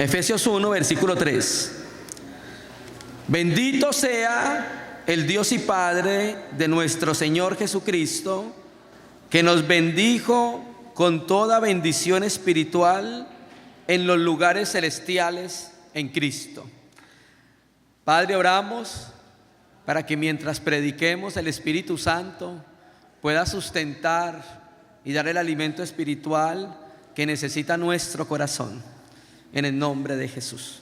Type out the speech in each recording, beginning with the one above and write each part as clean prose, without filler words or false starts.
Efesios 1, versículo 3. Bendito sea el Dios y Padre de nuestro Señor Jesucristo, que nos bendijo con toda bendición espiritual en los lugares celestiales en Cristo. Padre, oramos para que mientras prediquemos el Espíritu Santo pueda sustentar y dar el alimento espiritual que necesita nuestro corazón, en el nombre de Jesús.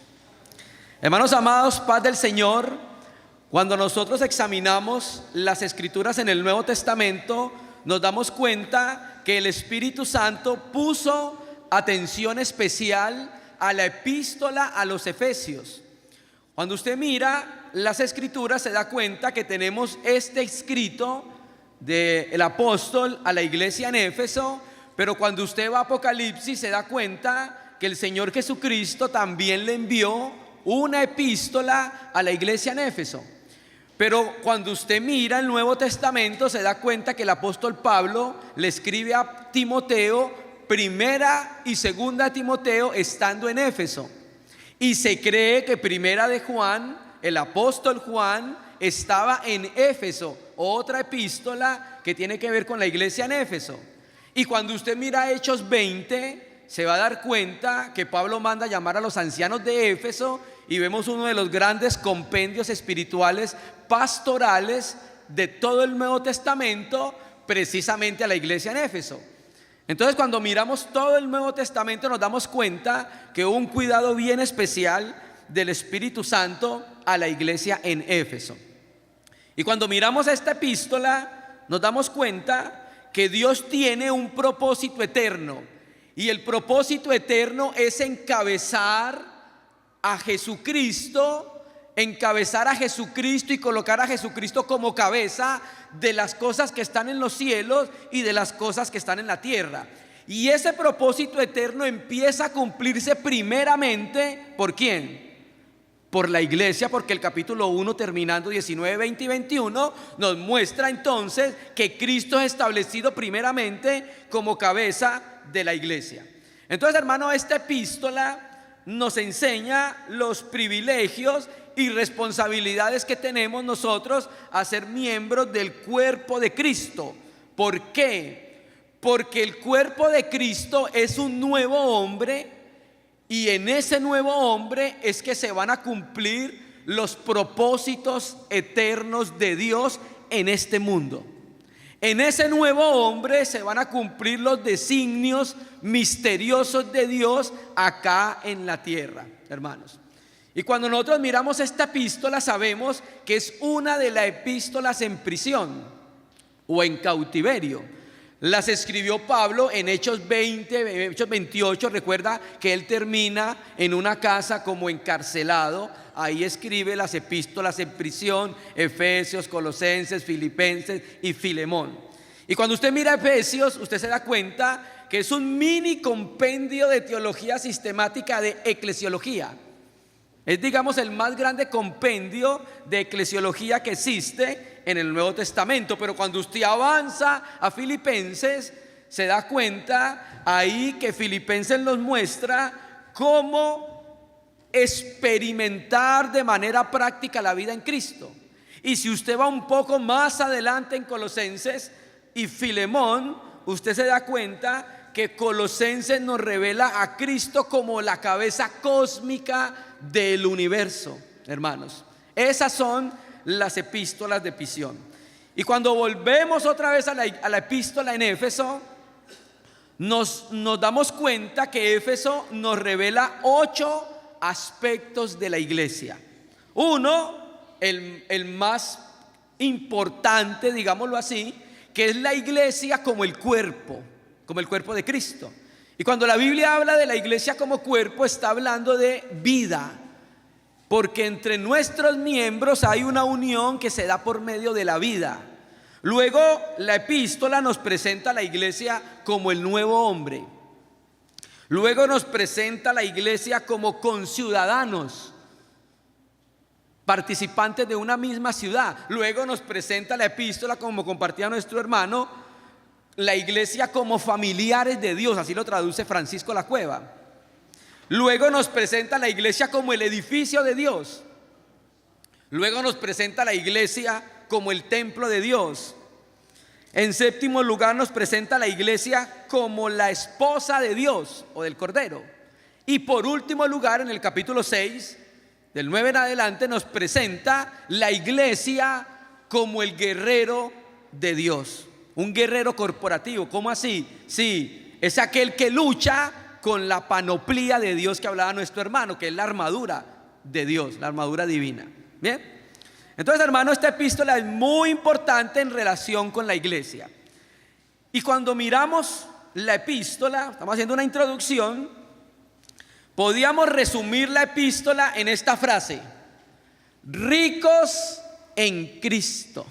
Hermanos amados, paz del Señor. Cuando nosotros examinamos las Escrituras en el Nuevo Testamento, nos damos cuenta que el Espíritu Santo puso atención especial a la epístola a los Efesios. Cuando usted mira las Escrituras, se da cuenta que tenemos este escrito del apóstol a la iglesia en Éfeso, pero cuando usted va a Apocalipsis se da cuenta que el Señor Jesucristo también le envió una epístola a la iglesia en Éfeso. Pero cuando usted mira el Nuevo Testamento se da cuenta que el apóstol Pablo le escribe a Timoteo, primera y segunda Timoteo, estando en Éfeso. Y se cree que primera de Juan, el apóstol Juan, estaba en Éfeso, otra epístola que tiene que ver con la iglesia en Éfeso. Y cuando usted mira Hechos 20, se va a dar cuenta que Pablo manda a llamar a los ancianos de Éfeso y vemos uno de los grandes compendios espirituales pastorales de todo el Nuevo Testamento, precisamente a la iglesia en Éfeso. Entonces, cuando miramos todo el Nuevo Testamento nos damos cuenta que hubo un cuidado bien especial del Espíritu Santo a la iglesia en Éfeso. Y cuando miramos esta epístola nos damos cuenta que Dios tiene un propósito eterno. Y el propósito eterno es encabezar a Jesucristo y colocar a Jesucristo como cabeza de las cosas que están en los cielos y de las cosas que están en la tierra. Y ese propósito eterno empieza a cumplirse primeramente, ¿por quién? Por la iglesia, porque el capítulo 1 terminando 19, 20 y 21 nos muestra entonces que Cristo es establecido primeramente como cabeza de la iglesia. Entonces, hermano, esta epístola nos enseña los privilegios y responsabilidades que tenemos nosotros a ser miembros del cuerpo de Cristo. ¿Por qué? Porque el cuerpo de Cristo es un nuevo hombre, y en ese nuevo hombre es que se van a cumplir los propósitos eternos de Dios en este mundo. En ese nuevo hombre se van a cumplir los designios misteriosos de Dios acá en la tierra, hermanos. Y cuando nosotros miramos esta epístola sabemos que es una de las epístolas en prisión o en cautiverio. Las escribió Pablo en Hechos 20, Hechos 28, recuerda que él termina en una casa como encarcelado. Ahí escribe las epístolas en prisión: Efesios, Colosenses, Filipenses y Filemón. Y cuando usted mira Efesios, usted se da cuenta que es un mini compendio de teología sistemática de eclesiología. Es, digamos, el más grande compendio de eclesiología que existe en el Nuevo Testamento. Pero cuando usted avanza a Filipenses, se da cuenta ahí que Filipenses nos muestra cómo experimentar de manera práctica la vida en Cristo. Y si usted va un poco más adelante en Colosenses y Filemón, usted se da cuenta que Colosenses nos revela a Cristo como la cabeza cósmica del universo, hermanos. Esas son las epístolas de prisión. Y cuando volvemos otra vez a la epístola en Éfeso, nos damos cuenta que Éfeso nos revela 8 aspectos de la iglesia. Uno, el más importante, digámoslo así, que es la iglesia como el cuerpo de Cristo. Y cuando la Biblia habla de la iglesia como cuerpo, está hablando de vida, porque entre nuestros miembros hay una unión que se da por medio de la vida. Luego, la epístola nos presenta a la iglesia como el nuevo hombre. Luego nos presenta a la iglesia como conciudadanos, participantes de una misma ciudad. Luego nos presenta la epístola, como compartía nuestro hermano, la iglesia como familiares de Dios, así lo traduce Francisco La Cueva. Luego nos presenta la iglesia como el edificio de Dios. Luego nos presenta la iglesia como el templo de Dios. En séptimo lugar nos presenta la iglesia como la esposa de Dios o del Cordero. Y por último lugar, en el capítulo 6, del 9 en adelante, nos presenta la iglesia como el guerrero de Dios. Un guerrero corporativo. ¿Cómo así? Sí, es aquel que lucha con la panoplia de Dios que hablaba nuestro hermano, que es la armadura de Dios, la armadura divina. Bien. Entonces, hermano, esta epístola es muy importante en relación con la iglesia. Y cuando miramos la epístola, estamos haciendo una introducción, podíamos resumir la epístola en esta frase: ricos en Cristo.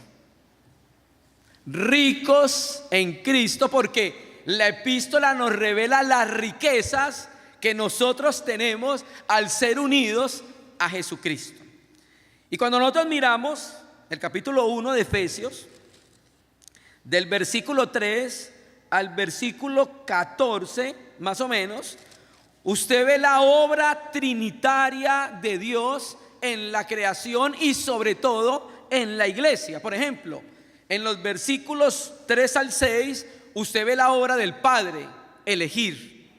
Ricos en Cristo, porque la epístola nos revela las riquezas que nosotros tenemos al ser unidos a Jesucristo. Y cuando nosotros miramos el capítulo 1 de Efesios, del versículo 3 al versículo 14, más o menos, usted ve la obra trinitaria de Dios en la creación y sobre todo en la iglesia. Por ejemplo, en los versículos 3 al 6, usted ve la obra del Padre, elegir.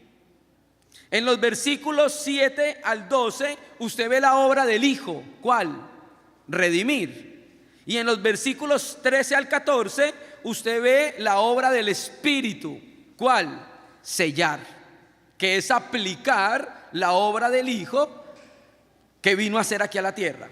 En los versículos 7 al 12, usted ve la obra del Hijo. ¿Cuál? Redimir. Y en los versículos 13 al 14, usted ve la obra del Espíritu. ¿Cuál? Sellar, que es aplicar la obra del Hijo que vino a hacer aquí a la tierra.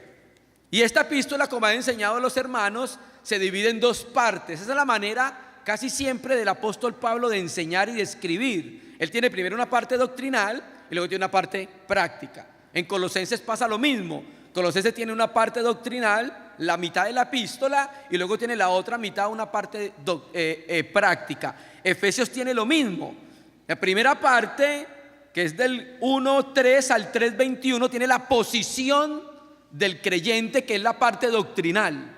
Y esta epístola, como han enseñado los hermanos, se divide en dos partes. Esa es la manera casi siempre del apóstol Pablo de enseñar y de escribir. Él tiene primero una parte doctrinal y luego tiene una parte práctica. En Colosenses pasa lo mismo. Colosenses tiene una parte doctrinal, la mitad de la epístola, y luego tiene la otra mitad, una parte práctica. Efesios tiene lo mismo. La primera parte, que es del 1:3 al 3:21, tiene la posición del creyente, que es la parte doctrinal.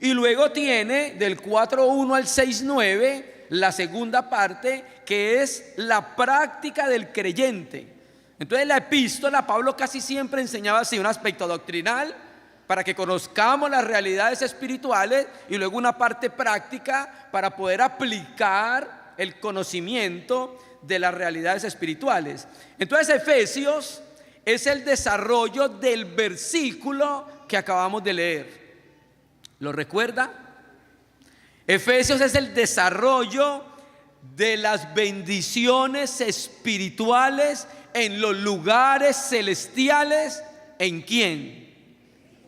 Y luego tiene del 4:1 al 6:9 la segunda parte, que es la práctica del creyente. Entonces la epístola, Pablo casi siempre enseñaba así: un aspecto doctrinal para que conozcamos las realidades espirituales, y luego una parte práctica para poder aplicar el conocimiento de las realidades espirituales. Entonces Efesios es el desarrollo del versículo que acabamos de leer. ¿Lo recuerda? Efesios es el desarrollo de las bendiciones espirituales en los lugares celestiales. ¿En quién?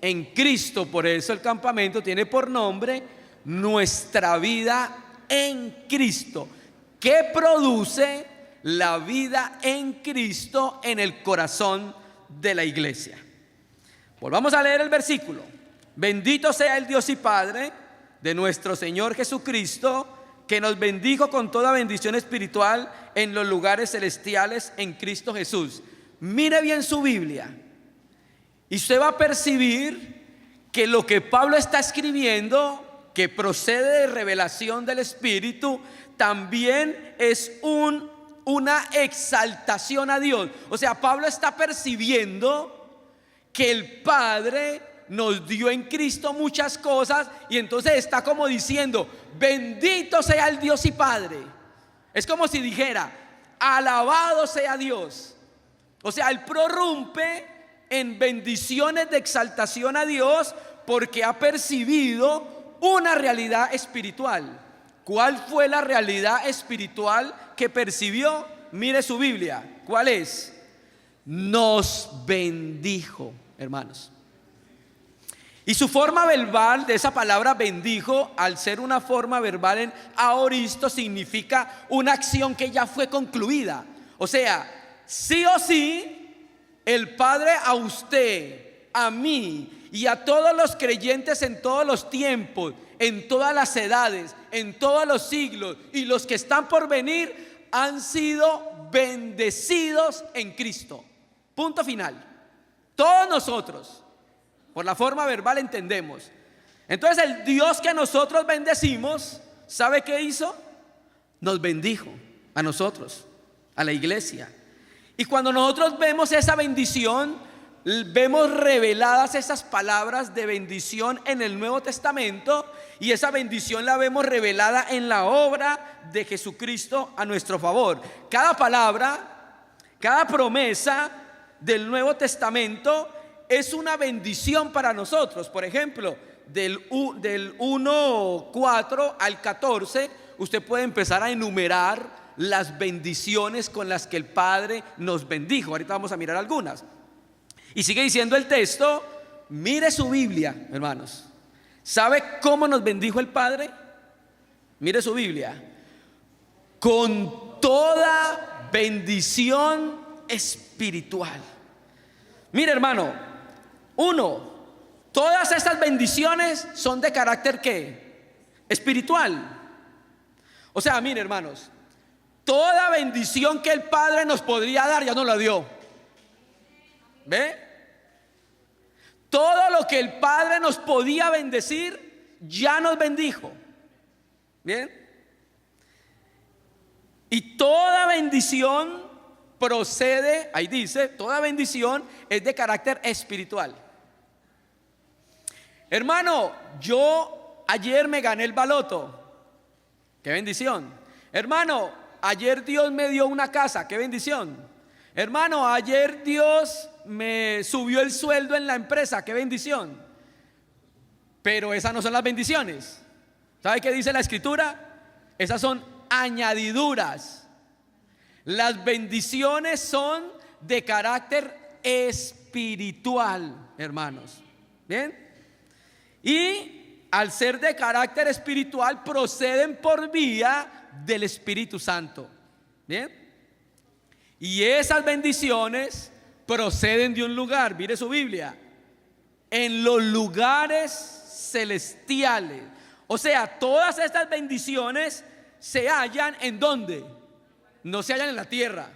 En Cristo. Por eso el campamento tiene por nombre Nuestra Vida en Cristo, que produce la vida en Cristo en el corazón de la iglesia. Volvamos a leer el versículo. Bendito sea el Dios y Padre de nuestro Señor Jesucristo, que nos bendijo con toda bendición espiritual en los lugares celestiales en Cristo Jesús. Mire bien su Biblia y usted va a percibir que lo que Pablo está escribiendo, que procede de revelación del Espíritu, también es una exaltación a Dios. O sea, Pablo está percibiendo que el Padre nos dio en Cristo muchas cosas, y entonces está como diciendo: bendito sea el Dios y Padre. Es como si dijera: alabado sea Dios. O sea, él prorrumpe en bendiciones de exaltación a Dios porque ha percibido una realidad espiritual. ¿Cuál fue la realidad espiritual que percibió? Mire su Biblia. ¿Cuál es? Nos bendijo, hermanos. Y su forma verbal de esa palabra bendijo, al ser una forma verbal en aoristo, significa una acción que ya fue concluida. O sea, sí o sí, el Padre a usted, a mí y a todos los creyentes en todos los tiempos, en todas las edades, en todos los siglos y los que están por venir, han sido bendecidos en Cristo. Punto final. Todos nosotros, por la forma verbal, entendemos. Entonces el Dios que nosotros bendecimos, ¿sabe qué hizo? Nos bendijo a nosotros, a la iglesia. Y cuando nosotros vemos esa bendición, vemos reveladas esas palabras de bendición en el Nuevo Testamento, y esa bendición la vemos revelada en la obra de Jesucristo a nuestro favor. Cada palabra, cada promesa del Nuevo Testamento es una bendición para nosotros. Por ejemplo, del 1:4 al 14, usted puede empezar a enumerar las bendiciones con las que el Padre nos bendijo. Ahorita vamos a mirar algunas. Y sigue diciendo el texto, mire su Biblia, hermanos. ¿Sabe cómo nos bendijo el Padre? Mire su Biblia. Con toda bendición espiritual. Mire, hermano, todas estas bendiciones son de carácter ¿qué? Espiritual. O sea, mire, hermanos, toda bendición que el Padre nos podría dar ya nos la dio. ¿Ve? Todo lo que el Padre nos podía bendecir ya nos bendijo. ¿Bien? Y toda bendición procede, ahí dice, toda bendición es de carácter espiritual. Hermano, yo ayer me gané el baloto. Qué bendición. Hermano, ayer Dios me dio una casa. Qué bendición. Hermano, ayer Dios me subió el sueldo en la empresa. Qué bendición. Pero esas no son las bendiciones. ¿Sabe qué dice la Escritura? Esas son añadiduras. Las bendiciones son de carácter espiritual, hermanos. ¿Bien? Y al ser de carácter espiritual proceden por vía del Espíritu Santo. ¿Bien? Y esas bendiciones proceden de un lugar, mire su Biblia, en los lugares celestiales. O sea, todas estas bendiciones se hallan ¿en dónde? No se hallan en la tierra,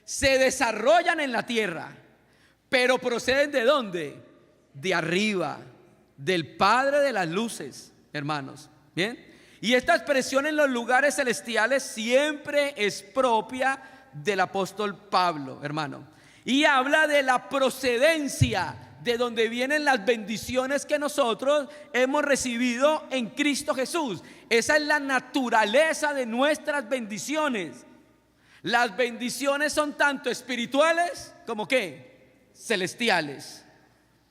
se desarrollan en la tierra, pero proceden ¿de dónde? De arriba, del Padre de las luces, hermanos. Bien, y esta expresión en los lugares celestiales siempre es propia del apóstol Pablo, hermano, y habla de la procedencia de donde vienen las bendiciones que nosotros hemos recibido en Cristo Jesús. Esa es la naturaleza de nuestras bendiciones. Las bendiciones son tanto espirituales como ¿qué? Celestiales,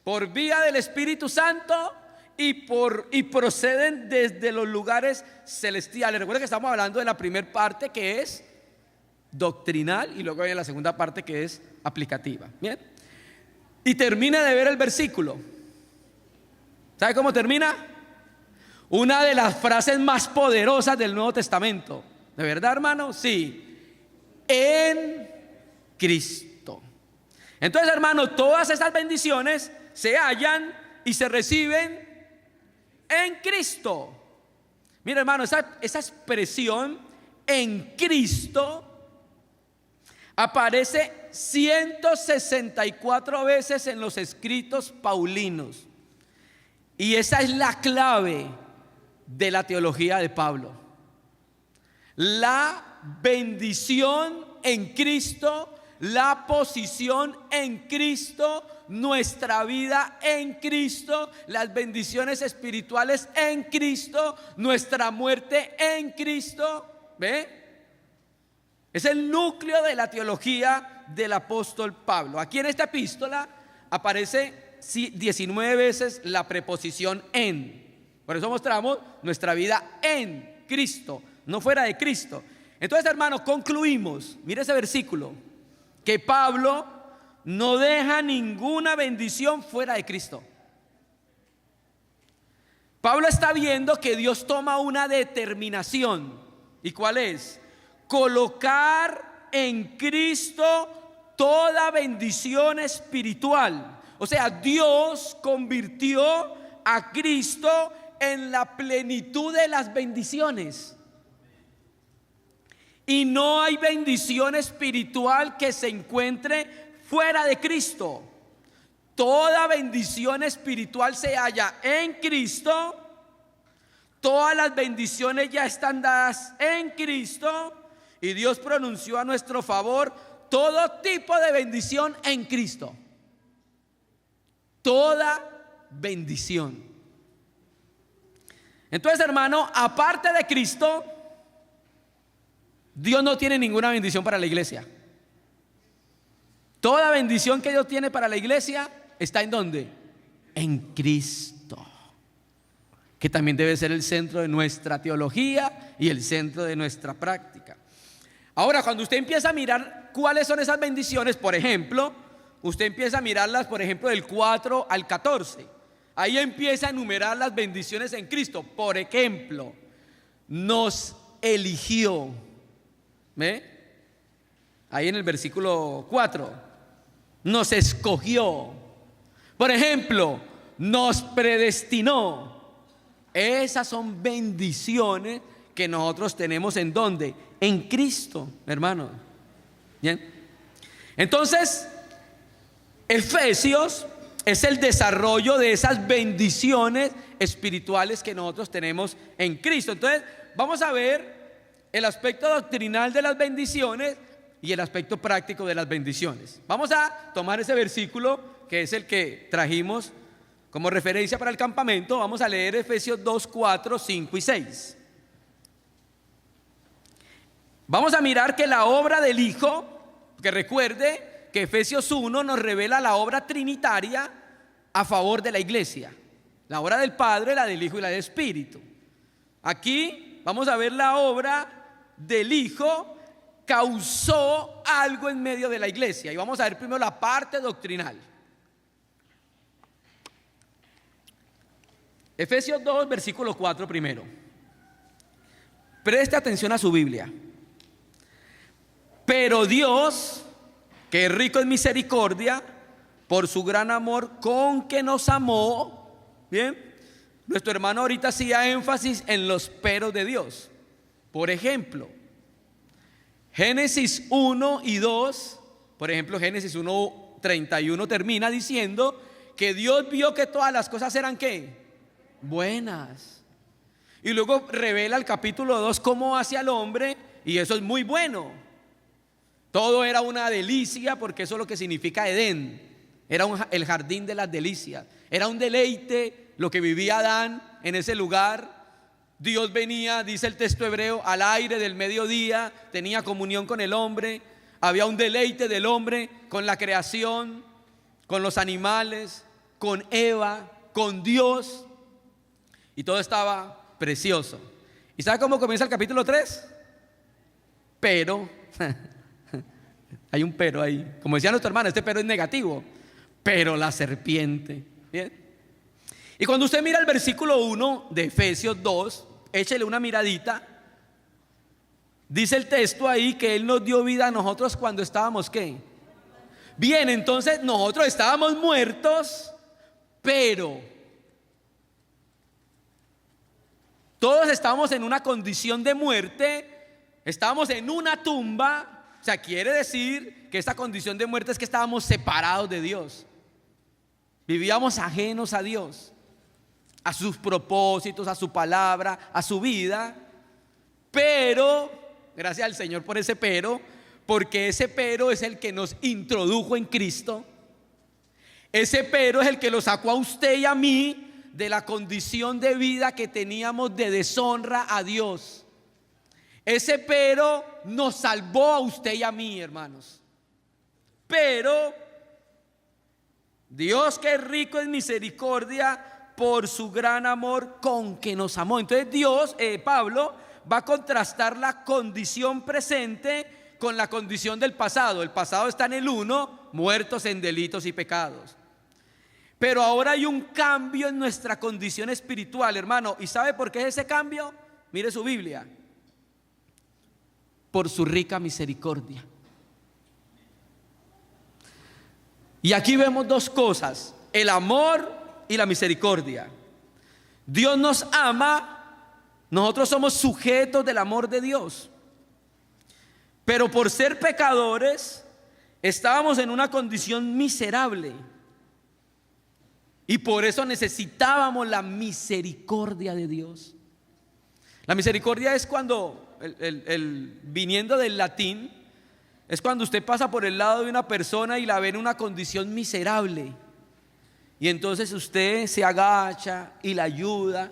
por vía del Espíritu Santo y proceden desde los lugares celestiales. Recuerda que estamos hablando de la primera parte, que es doctrinal, y luego viene la segunda parte, que es aplicativa. Bien, y termina de ver el versículo. ¿Sabe cómo termina? Una de las frases más poderosas del Nuevo Testamento. ¿De verdad, hermano? Sí. En Cristo. Entonces, hermano, todas estas bendiciones se hallan y se reciben en Cristo. Mira, hermano, esa expresión en Cristo aparece 164 veces en los escritos paulinos. Y esa es la clave de la teología de Pablo. La bendición en Cristo, la posición en Cristo, nuestra vida en Cristo, las bendiciones espirituales en Cristo, nuestra muerte en Cristo. ¿Ve? Es el núcleo de la teología del apóstol Pablo. Aquí en esta epístola aparece 19 veces la preposición en. Por eso mostramos nuestra vida en Cristo, no fuera de Cristo. Entonces, hermanos, concluimos, mire ese versículo, que Pablo no deja ninguna bendición fuera de Cristo. Pablo está viendo que Dios toma una determinación. ¿Y cuál es? Colocar en Cristo toda bendición espiritual. O sea, Dios convirtió a Cristo en la plenitud de las bendiciones. Y no hay bendición espiritual que se encuentre fuera de Cristo. Toda bendición espiritual se halla en Cristo. Todas las bendiciones ya están dadas en Cristo. Y Dios pronunció a nuestro favor todo tipo de bendición en Cristo. Toda bendición. Entonces, hermano, aparte de Cristo, Dios no tiene ninguna bendición para la iglesia. Toda bendición que Dios tiene para la iglesia está ¿en dónde? En Cristo, que también debe ser el centro de nuestra teología y el centro de nuestra práctica. Ahora, cuando usted empieza a mirar cuáles son esas bendiciones, por ejemplo, usted empieza a mirarlas, por ejemplo, del 4 al 14. Ahí empieza a enumerar las bendiciones en Cristo. Por ejemplo, nos eligió. ¿Ve? Ahí en el versículo 4. Nos escogió. Por ejemplo, nos predestinó. Esas son bendiciones que nosotros tenemos ¿en dónde? En Cristo, hermano. Bien. Entonces, Efesios es el desarrollo de esas bendiciones espirituales que nosotros tenemos en Cristo. Entonces, vamos a ver el aspecto doctrinal de las bendiciones y el aspecto práctico de las bendiciones. Vamos a tomar ese versículo que es el que trajimos como referencia para el campamento. Vamos a leer Efesios 2, 4, 5 y 6. Vamos a mirar que la obra del Hijo, que recuerde que Efesios 1 nos revela la obra trinitaria a favor de la iglesia. La obra del Padre, la del Hijo y la del Espíritu. Aquí vamos a ver la obra del Hijo causó algo en medio de la iglesia. Y vamos a ver primero la parte doctrinal. Efesios 2, versículo 4 primero. Preste atención a su Biblia. Pero Dios, que es rico en misericordia, por su gran amor con que nos amó. Bien, nuestro hermano ahorita hacía énfasis en los peros de Dios. Por ejemplo, Génesis 1 y 2, por ejemplo, Génesis 1, 31 termina diciendo que Dios vio que todas las cosas eran ¿qué? Buenas. Y luego revela el capítulo 2 cómo hace al hombre, y eso es muy bueno. Todo era una delicia, porque eso es lo que significa Edén. Era el jardín de las delicias. Era un deleite lo que vivía Adán en ese lugar. Dios venía, dice el texto hebreo, al aire del mediodía, tenía comunión con el hombre, había un deleite del hombre con la creación, con los animales, con Eva, con Dios, y todo estaba precioso. ¿Y sabe cómo comienza el capítulo 3? Pero, hay un pero ahí, como decía nuestro hermano, este pero es negativo, pero la serpiente. ¿Bien? Y cuando usted mira el versículo 1 de Efesios 2, échele una miradita. Dice el texto ahí que Él nos dio vida a nosotros cuando estábamos ¿qué? Bien, entonces nosotros estábamos muertos, pero todos estábamos en una condición de muerte, estábamos en una tumba. O sea, quiere decir que esta condición de muerte es que estábamos separados de Dios. Vivíamos ajenos a Dios, a sus propósitos, a su palabra, a su vida. Pero, gracias al Señor por ese pero, porque ese pero es el que nos introdujo en Cristo. Ese pero es el que lo sacó a usted y a mí de la condición de vida que teníamos de deshonra a Dios. Ese pero nos salvó a usted y a mí, hermanos. Pero Dios, que es rico en misericordia, por su gran amor con que nos amó. Entonces Pablo va a contrastar la condición presente con la condición del pasado. El pasado está en el 1, muertos en delitos y pecados. Pero ahora hay un cambio en nuestra condición espiritual, hermano. ¿Y sabe por qué es ese cambio? Mire su Biblia. Por su rica misericordia. Y aquí vemos dos cosas: el amor y la misericordia. Dios nos ama, nosotros somos sujetos del amor de Dios. Pero por ser pecadores, estábamos en una condición miserable. Y por eso necesitábamos la misericordia de Dios. La misericordia es cuando, viniendo del latín, es cuando usted pasa por el lado de una persona y la ve en una condición miserable. Y entonces usted se agacha y la ayuda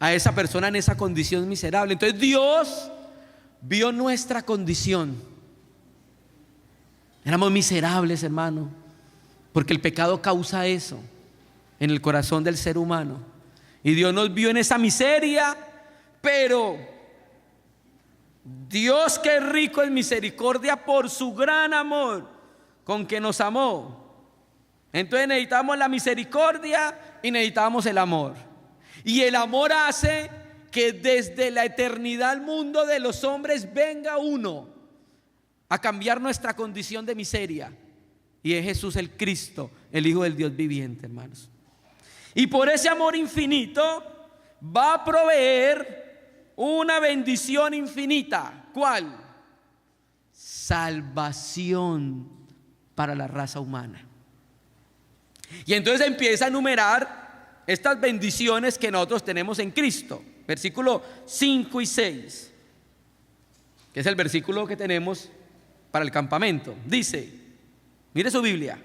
a esa persona en esa condición miserable. Entonces Dios vio nuestra condición. Éramos miserables, hermano, porque el pecado causa eso en el corazón del ser humano. Y Dios nos vio en esa miseria, pero Dios, que es rico en misericordia por su gran amor con que nos amó. Entonces necesitamos la misericordia y necesitamos el amor. Y el amor hace que desde la eternidad al mundo de los hombres venga uno a cambiar nuestra condición de miseria. Y es Jesús el Cristo, el Hijo del Dios viviente, hermanos. Y por ese amor infinito va a proveer una bendición infinita. ¿Cuál? Salvación para la raza humana. Y entonces empieza a enumerar estas bendiciones que nosotros tenemos en Cristo. Versículo 5 y 6, que es el versículo que tenemos para el campamento. Dice, mire su Biblia: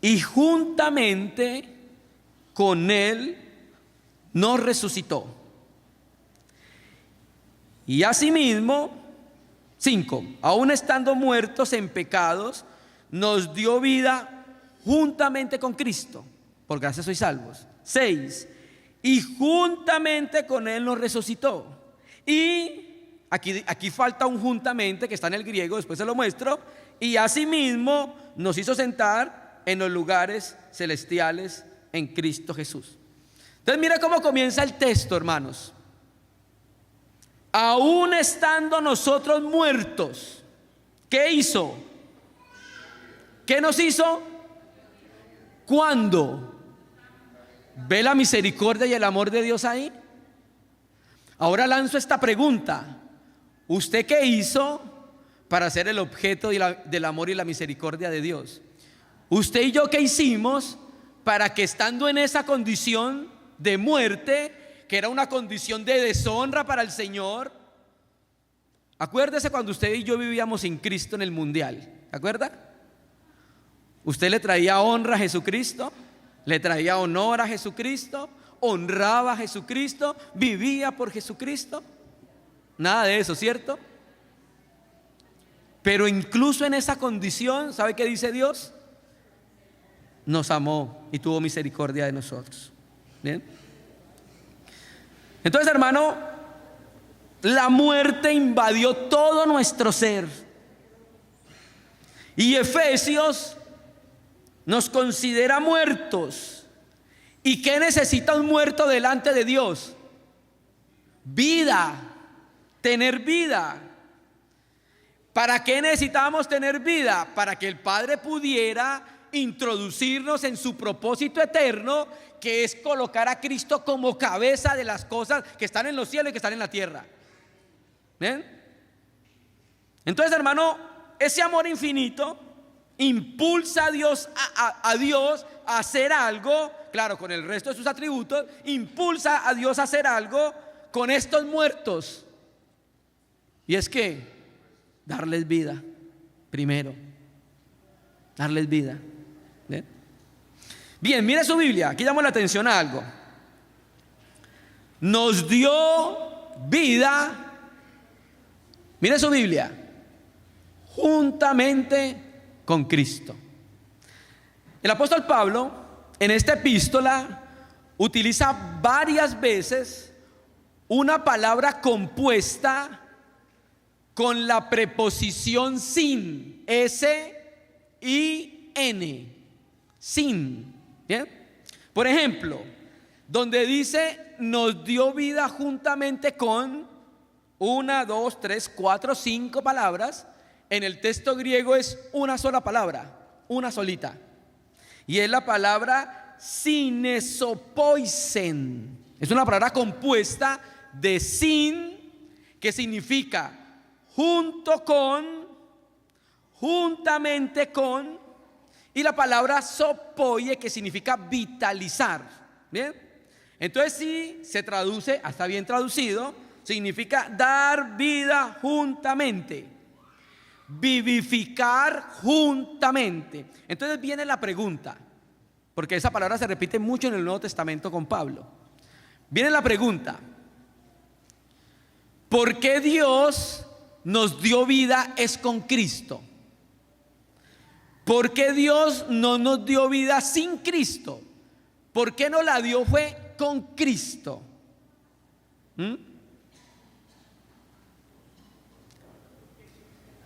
y juntamente con Él nos resucitó. Y asimismo, 5, aun estando muertos en pecados, nos dio vida juntamente con Cristo. Por gracia sois salvos. 6, y juntamente con Él nos resucitó. Y aquí falta un juntamente que está en el griego, después se lo muestro. Y asimismo nos hizo sentar en los lugares celestiales en Cristo Jesús. Entonces mira cómo comienza el texto, hermanos. Aún estando nosotros muertos, ¿qué hizo? ¿Qué nos hizo? ¿Cuándo? ¿Ve la misericordia y el amor de Dios ahí? Ahora lanzo esta pregunta: ¿usted qué hizo para ser el objeto del amor y la misericordia de Dios? ¿Usted y yo qué hicimos para que, estando en esa condición de muerte, que era una condición de deshonra para el Señor? Acuérdese cuando usted y yo vivíamos sin Cristo en el mundial, ¿se acuerda? Usted le traía honra a Jesucristo, le traía honor a Jesucristo, honraba a Jesucristo, vivía por Jesucristo. Nada de eso, ¿cierto? Pero incluso en esa condición, ¿sabe qué dice Dios? Nos amó y tuvo misericordia de nosotros. ¿Bien? Entonces, hermano, la muerte invadió todo nuestro ser. Y Efesios nos considera muertos. ¿Y qué necesita un muerto delante de Dios? Vida, tener vida. ¿Para qué necesitamos tener vida? Para que el Padre pudiera introducirnos en su propósito eterno, que es colocar a Cristo como cabeza de las cosas que están en los cielos y que están en la tierra. ¿Ven? Entonces, hermano, ese amor infinito impulsa a Dios a hacer algo, claro, con el resto de sus atributos, impulsa a Dios a hacer algo con estos muertos. Y es que darles vida primero, darles vida. ¿Bien? Bien, mire su Biblia, aquí llamo la atención a algo. Nos dio vida, mire su Biblia, juntamente con Cristo. El apóstol Pablo en esta epístola utiliza varias veces una palabra compuesta con la preposición sin, S-I-N, sin. ¿Bien? Por ejemplo, donde dice nos dio vida juntamente con 1, 2, 3, 4, 5 palabras, en el texto griego es una sola palabra, una solita, y es la palabra sinesopoisen. Es una palabra compuesta de sin, que significa junto con, juntamente con, y la palabra sopoie, que significa vitalizar. ¿Bien? Entonces, si se traduce, está bien traducido, significa dar vida juntamente, vivificar juntamente. Entonces viene la pregunta, porque esa palabra se repite mucho en el Nuevo Testamento con Pablo. Viene la pregunta: ¿por qué Dios nos dio vida es con Cristo? ¿Por qué Dios no nos dio vida sin Cristo? ¿Por qué no la dio fue con Cristo?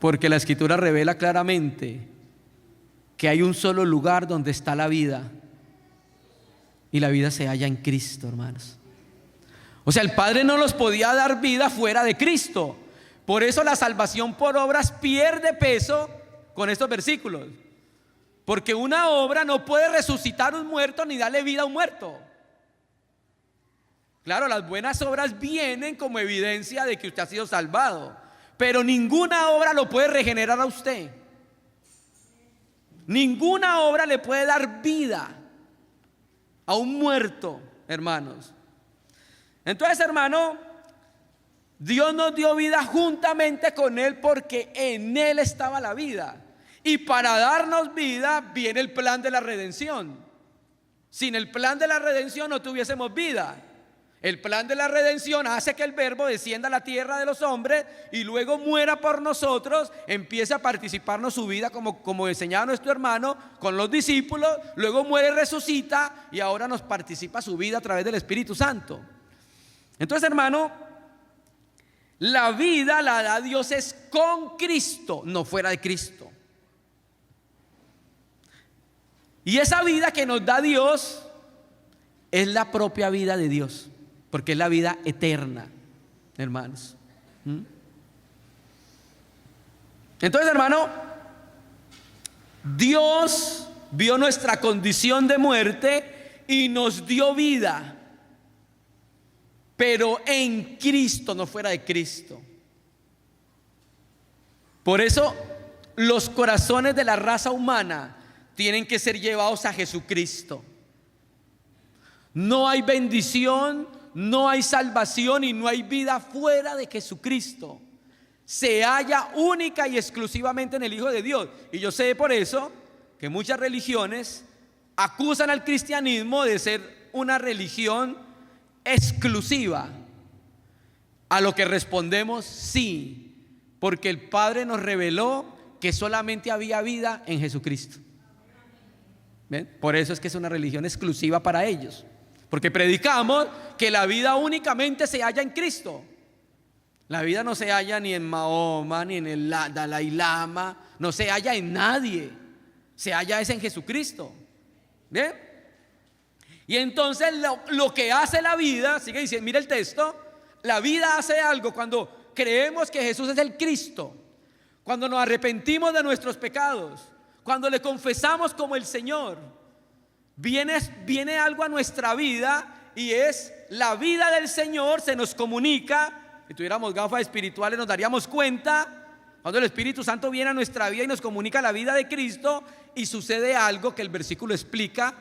Porque la Escritura revela claramente que hay un solo lugar donde está la vida, y la vida se halla en Cristo, hermanos. O sea, el Padre no nos podía dar vida fuera de Cristo. Por eso la salvación por obras pierde peso con estos versículos, porque una obra no puede resucitar un muerto ni darle vida a un muerto. Claro, las buenas obras vienen como evidencia de que usted ha sido salvado, pero ninguna obra lo puede regenerar a usted. Ninguna obra le puede dar vida a un muerto, hermanos. Entonces, hermano, Dios nos dio vida juntamente con Él, porque en Él estaba la vida. Y para darnos vida viene el plan de la redención. Sin el plan de la redención no tuviésemos vida. El plan de la redención hace que el Verbo descienda a la tierra de los hombres y luego muera por nosotros, empiece a participarnos su vida como enseñaba nuestro hermano con los discípulos, luego muere y resucita, y ahora nos participa su vida a través del Espíritu Santo. Entonces, hermano, la vida la da Dios es con Cristo, no fuera de Cristo. Y esa vida que nos da Dios es la propia vida de Dios, porque es la vida eterna, hermanos. Entonces, hermano, Dios vio nuestra condición de muerte y nos dio vida, pero en Cristo, no fuera de Cristo. Por eso los corazones de la raza humana tienen que ser llevados a Jesucristo. No hay bendición, no hay salvación y no hay vida fuera de Jesucristo. Se halla única y exclusivamente en el Hijo de Dios. Y yo sé por eso que muchas religiones acusan al cristianismo de ser una religión exclusiva. A lo que respondemos: sí, porque el Padre nos reveló que solamente había vida en Jesucristo. ¿Ven? Por eso es que es una religión exclusiva para ellos, porque predicamos que la vida únicamente se halla en Cristo. La vida no se halla ni en Mahoma, ni en el Dalai Lama, no se halla en nadie, se halla es en Jesucristo. ¿Ven? Y entonces lo que hace la vida, sigue diciendo, mira el texto, la vida hace algo cuando creemos que Jesús es el Cristo, cuando nos arrepentimos de nuestros pecados, cuando le confesamos como el Señor. Viene algo a nuestra vida, y es la vida del Señor. Se nos comunica. Si tuviéramos gafas espirituales nos daríamos cuenta cuando el Espíritu Santo viene a nuestra vida y nos comunica la vida de Cristo, y sucede algo que el versículo explica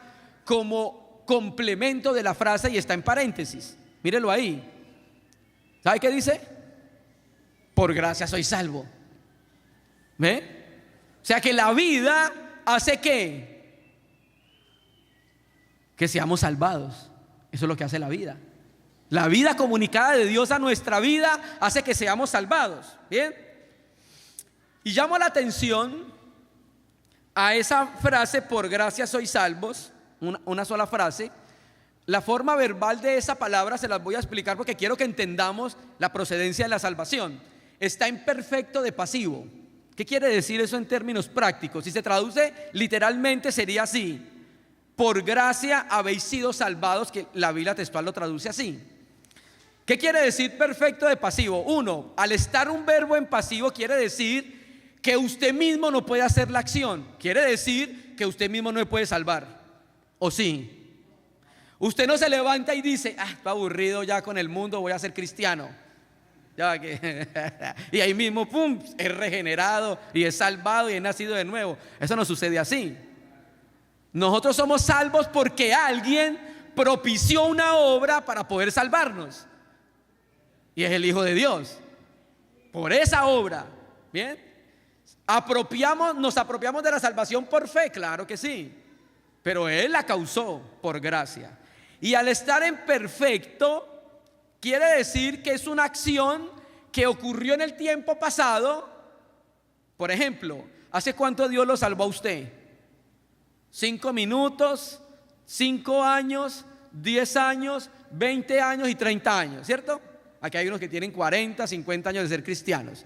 como complemento de la frase y está en paréntesis. Mírelo ahí. ¿Sabe qué dice? Por gracia soy salvo. ¿Ve? O sea que la vida hace que seamos salvados. Eso es lo que hace la vida. La vida comunicada de Dios a nuestra vida hace que seamos salvados. Bien. Y llamo la atención a esa frase, por gracia sois salvos, una sola frase. La forma verbal de esa palabra se las voy a explicar porque quiero que entendamos la procedencia de la salvación. Está en perfecto de pasivo. ¿Qué quiere decir eso en términos prácticos? Si se traduce literalmente sería así: por gracia habéis sido salvados, que la Biblia textual lo traduce así. ¿Qué quiere decir perfecto de pasivo? Uno, al estar un verbo en pasivo quiere decir que usted mismo no puede hacer la acción. Quiere decir que usted mismo no se puede salvar. ¿O sí? Usted no se levanta y dice: estoy aburrido ya con el mundo, voy a ser cristiano. Ya que y ahí mismo, pum, es regenerado y es salvado y es nacido de nuevo. Eso no sucede así. Nosotros somos salvos porque alguien propició una obra para poder salvarnos. y es el Hijo de Dios. Por esa obra, ¿bien? ¿Nos apropiamos de la salvación por fe? Claro que sí, pero Él la causó por gracia. Y al estar en perfecto, quiere decir que es una acción que ocurrió en el tiempo pasado. Por ejemplo, ¿hace cuánto Dios lo salvó a usted? 5 minutos, 5 años, 10 años, 20 años y 30 años, ¿cierto? Aquí hay unos que tienen 40, 50 años de ser cristianos.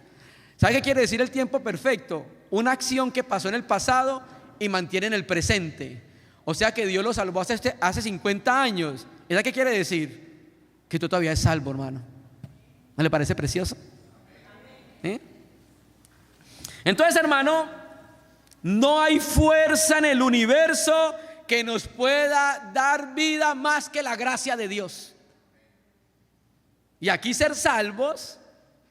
¿Sabe qué quiere decir el tiempo perfecto? Una acción que pasó en el pasado y mantiene en el presente. O sea que Dios lo salvó hace 50 años. ¿Eso qué quiere decir? Que tú todavía eres salvo, hermano. ¿No le parece precioso? ¿Eh? Entonces, hermano, no hay fuerza en el universo que nos pueda dar vida más que la gracia de Dios. Y aquí ser salvos,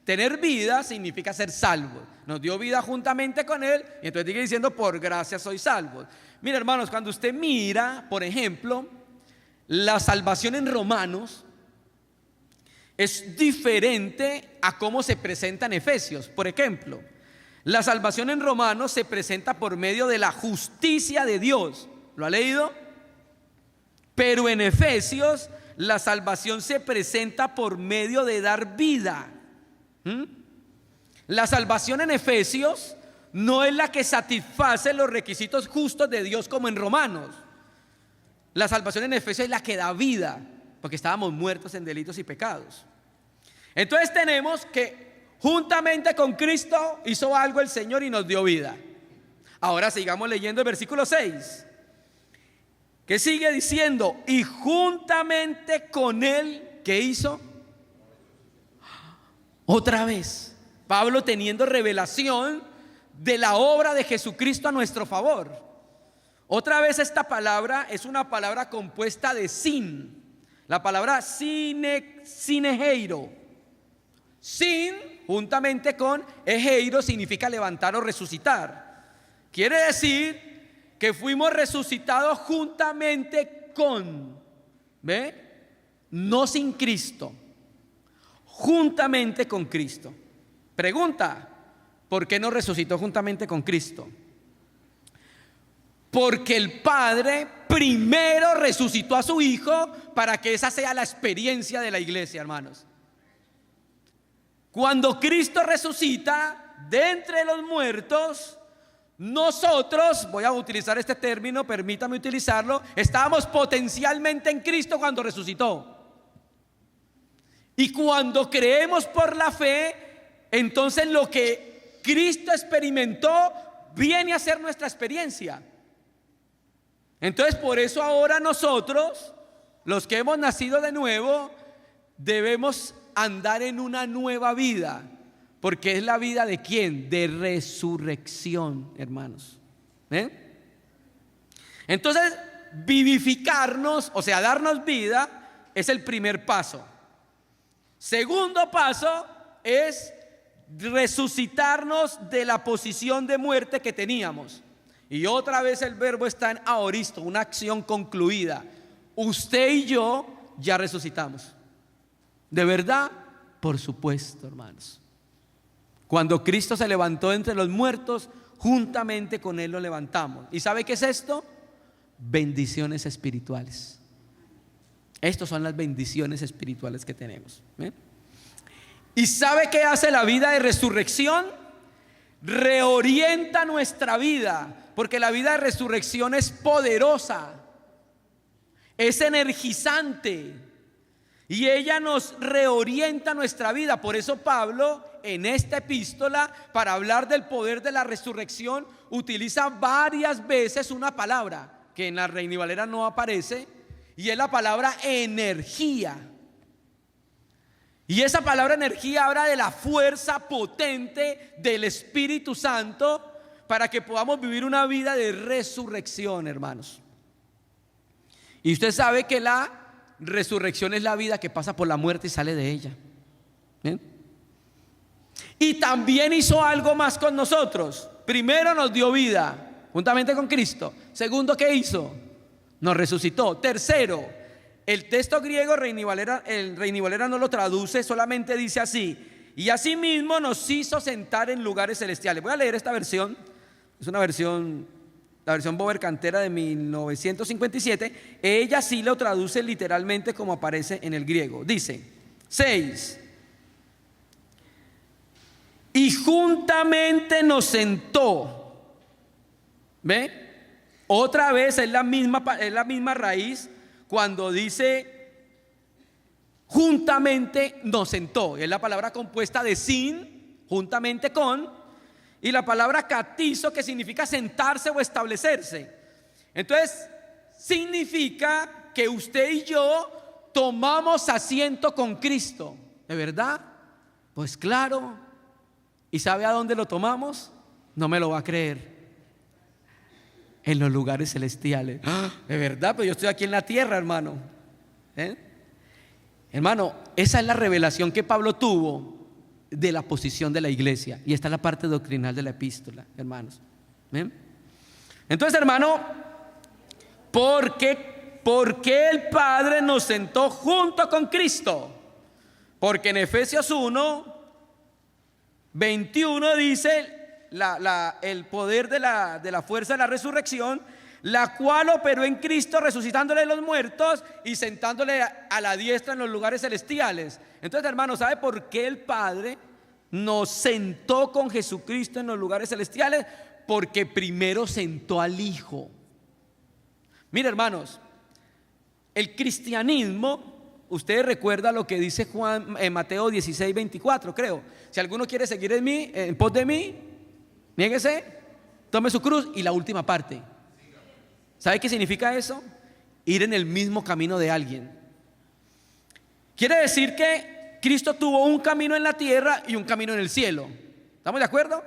tener vida, significa ser salvos. Nos dio vida juntamente con Él, y entonces sigue diciendo, por gracia sois salvos. Mira, hermanos, cuando usted mira, por ejemplo, la salvación en Romanos, es diferente a cómo se presenta en Efesios. Por ejemplo, la salvación en Romanos se presenta por medio de la justicia de Dios. ¿Lo ha leído? Pero en Efesios la salvación se presenta por medio de dar vida. La salvación en Efesios no es la que satisface los requisitos justos de Dios como en Romanos. La salvación en Efesios es la que da vida, porque estábamos muertos en delitos y pecados. Entonces tenemos que juntamente con Cristo hizo algo el Señor y nos dio vida. Ahora sigamos leyendo el versículo 6, que sigue diciendo, y juntamente con Él, ¿qué hizo? Otra vez, Pablo teniendo revelación de la obra de Jesucristo a nuestro favor. Otra vez esta palabra es una palabra compuesta de sin. La palabra sineheiro. Sin, juntamente con egeiro, significa levantar o resucitar. Quiere decir que fuimos resucitados juntamente con, ¿ve? No sin Cristo, juntamente con Cristo. Pregunta, ¿por qué no resucitó juntamente con Cristo? Porque el Padre primero resucitó a su Hijo para que esa sea la experiencia de la iglesia, hermanos. Cuando Cristo resucita de entre los muertos, nosotros, voy a utilizar este término, permítame utilizarlo, estábamos potencialmente en Cristo cuando resucitó. Y cuando creemos por la fe, entonces lo que Cristo experimentó viene a ser nuestra experiencia. Entonces por eso ahora nosotros, los que hemos nacido de nuevo, debemos andar en una nueva vida. Porque es la vida de ¿quién? De resurrección, hermanos. Entonces vivificarnos, o sea, darnos vida, es el primer paso. Segundo paso es resucitarnos de la posición de muerte que teníamos. Y otra vez el verbo está en aoristo, una acción concluida. Usted y yo ya resucitamos. ¿De verdad? Por supuesto, hermanos. Cuando Cristo se levantó entre los muertos, juntamente con Él lo levantamos. ¿Y sabe qué es esto? Bendiciones espirituales. Estas son las bendiciones espirituales que tenemos. ¿Y sabe qué hace la vida de resurrección? Reorienta nuestra vida, porque la vida de resurrección es poderosa, es energizante, y ella nos reorienta nuestra vida. Por eso Pablo en esta epístola, para hablar del poder de la resurrección, utiliza varias veces una palabra que en la Reina Valera no aparece, y es la palabra energía. Y esa palabra energía habla de la fuerza potente del Espíritu Santo para que podamos vivir una vida de resurrección, hermanos. Y usted sabe que la resurrección es la vida que pasa por la muerte y sale de ella. ¿Bien? Y también hizo algo más con nosotros. Primero nos dio vida juntamente con Cristo. Segundo, ¿qué hizo? Nos resucitó. Tercero, El texto griego, el Reina y Valera no lo traduce, solamente dice así: y asimismo nos hizo sentar en lugares celestiales. Voy a leer esta versión, es una versión, la versión Bover Cantera de 1957. Ella sí lo traduce literalmente como aparece en el griego. Dice, 6: y juntamente nos sentó. ¿Ve? Otra vez es la misma raíz cuando dice juntamente nos sentó. Es la palabra compuesta de sin, juntamente con, y la palabra catizo, que significa sentarse o establecerse. Entonces, significa que usted y yo tomamos asiento con Cristo. ¿De verdad? Pues claro. ¿Y sabe a dónde lo tomamos? No me lo va a creer. En los lugares celestiales. ¿De verdad? Pues yo estoy aquí en la tierra, hermano. Hermano, esa es la revelación que Pablo tuvo de la posición de la iglesia. Y esta es la parte doctrinal de la epístola, hermanos. Entonces, hermano, ¿por qué el Padre nos sentó junto con Cristo? Porque en Efesios 1:21 dice el poder de la fuerza de la resurrección, la cual operó en Cristo resucitándole de los muertos y sentándole a la diestra en los lugares celestiales. Entonces, hermano, ¿sabe por qué el Padre nos sentó con Jesucristo en los lugares celestiales? Porque primero sentó al Hijo. Mire, hermanos, el cristianismo, ustedes recuerdan lo que dice Juan en Mateo 16:24, creo. Si alguno quiere seguir en pos de mí, niéguese, tome su cruz. Y la última parte, ¿sabe qué significa eso? Ir en el mismo camino de alguien. Quiere decir que Cristo tuvo un camino en la tierra y un camino en el cielo. ¿Estamos de acuerdo?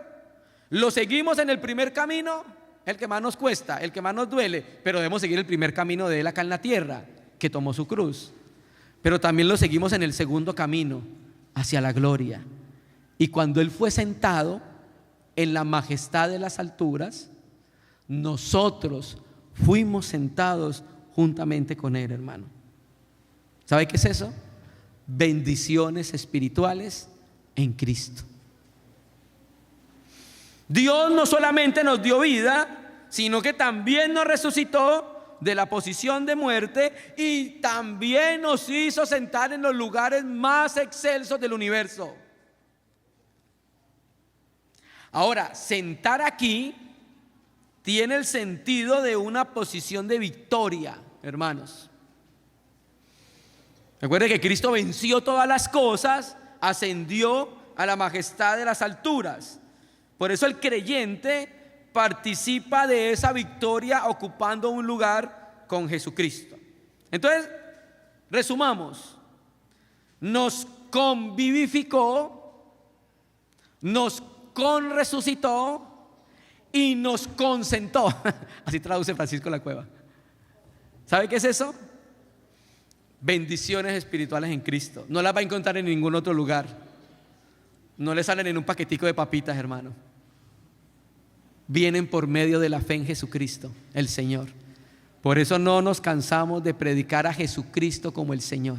Lo seguimos en el primer camino, el que más nos cuesta, el que más nos duele, pero debemos seguir el primer camino de Él acá en la tierra, que tomó su cruz. Pero también lo seguimos en el segundo camino, hacia la gloria. Y cuando Él fue sentado en la majestad de las alturas, nosotros fuimos sentados juntamente con Él, hermano. ¿Sabe qué es eso? Bendiciones espirituales en Cristo. Dios no solamente nos dio vida, sino que también nos resucitó de la posición de muerte y también nos hizo sentar en los lugares más excelsos del universo. Ahora, sentar aquí tiene el sentido de una posición de victoria, hermanos. Recuerde que Cristo venció todas las cosas, ascendió a la majestad de las alturas. Por eso el creyente participa de esa victoria ocupando un lugar con Jesucristo. Entonces, resumamos: nos convivificó, nos conresucitó y nos consentó. Así traduce Francisco La Cueva. ¿Sabe qué es eso? Bendiciones espirituales en Cristo. No las va a encontrar en ningún otro lugar. No le salen en un paquetico de papitas, hermano. Vienen por medio de la fe en Jesucristo, el Señor. Por eso no nos cansamos de predicar a Jesucristo como el Señor,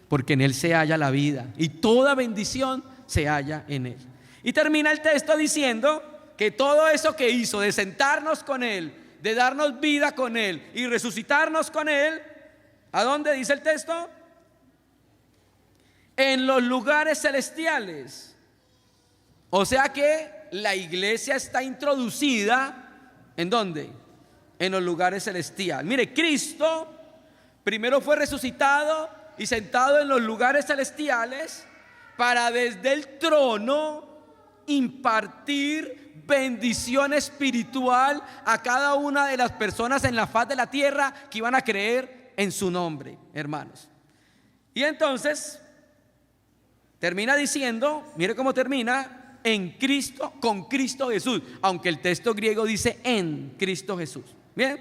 porque en Él se halla la vida y toda bendición se halla en Él. Y termina el texto diciendo que todo eso que hizo de sentarnos con Él, de darnos vida con Él y resucitarnos con Él, ¿a dónde dice el texto? En los lugares celestiales. O sea que la iglesia está introducida, ¿en dónde? En los lugares celestiales. Mire, Cristo primero fue resucitado y sentado en los lugares celestiales para desde el trono impartir bendición espiritual a cada una de las personas en la faz de la tierra que iban a creer en su nombre, hermanos. Y entonces termina diciendo, mire cómo termina: en Cristo, con Cristo Jesús, aunque el texto griego dice en Cristo Jesús. Bien,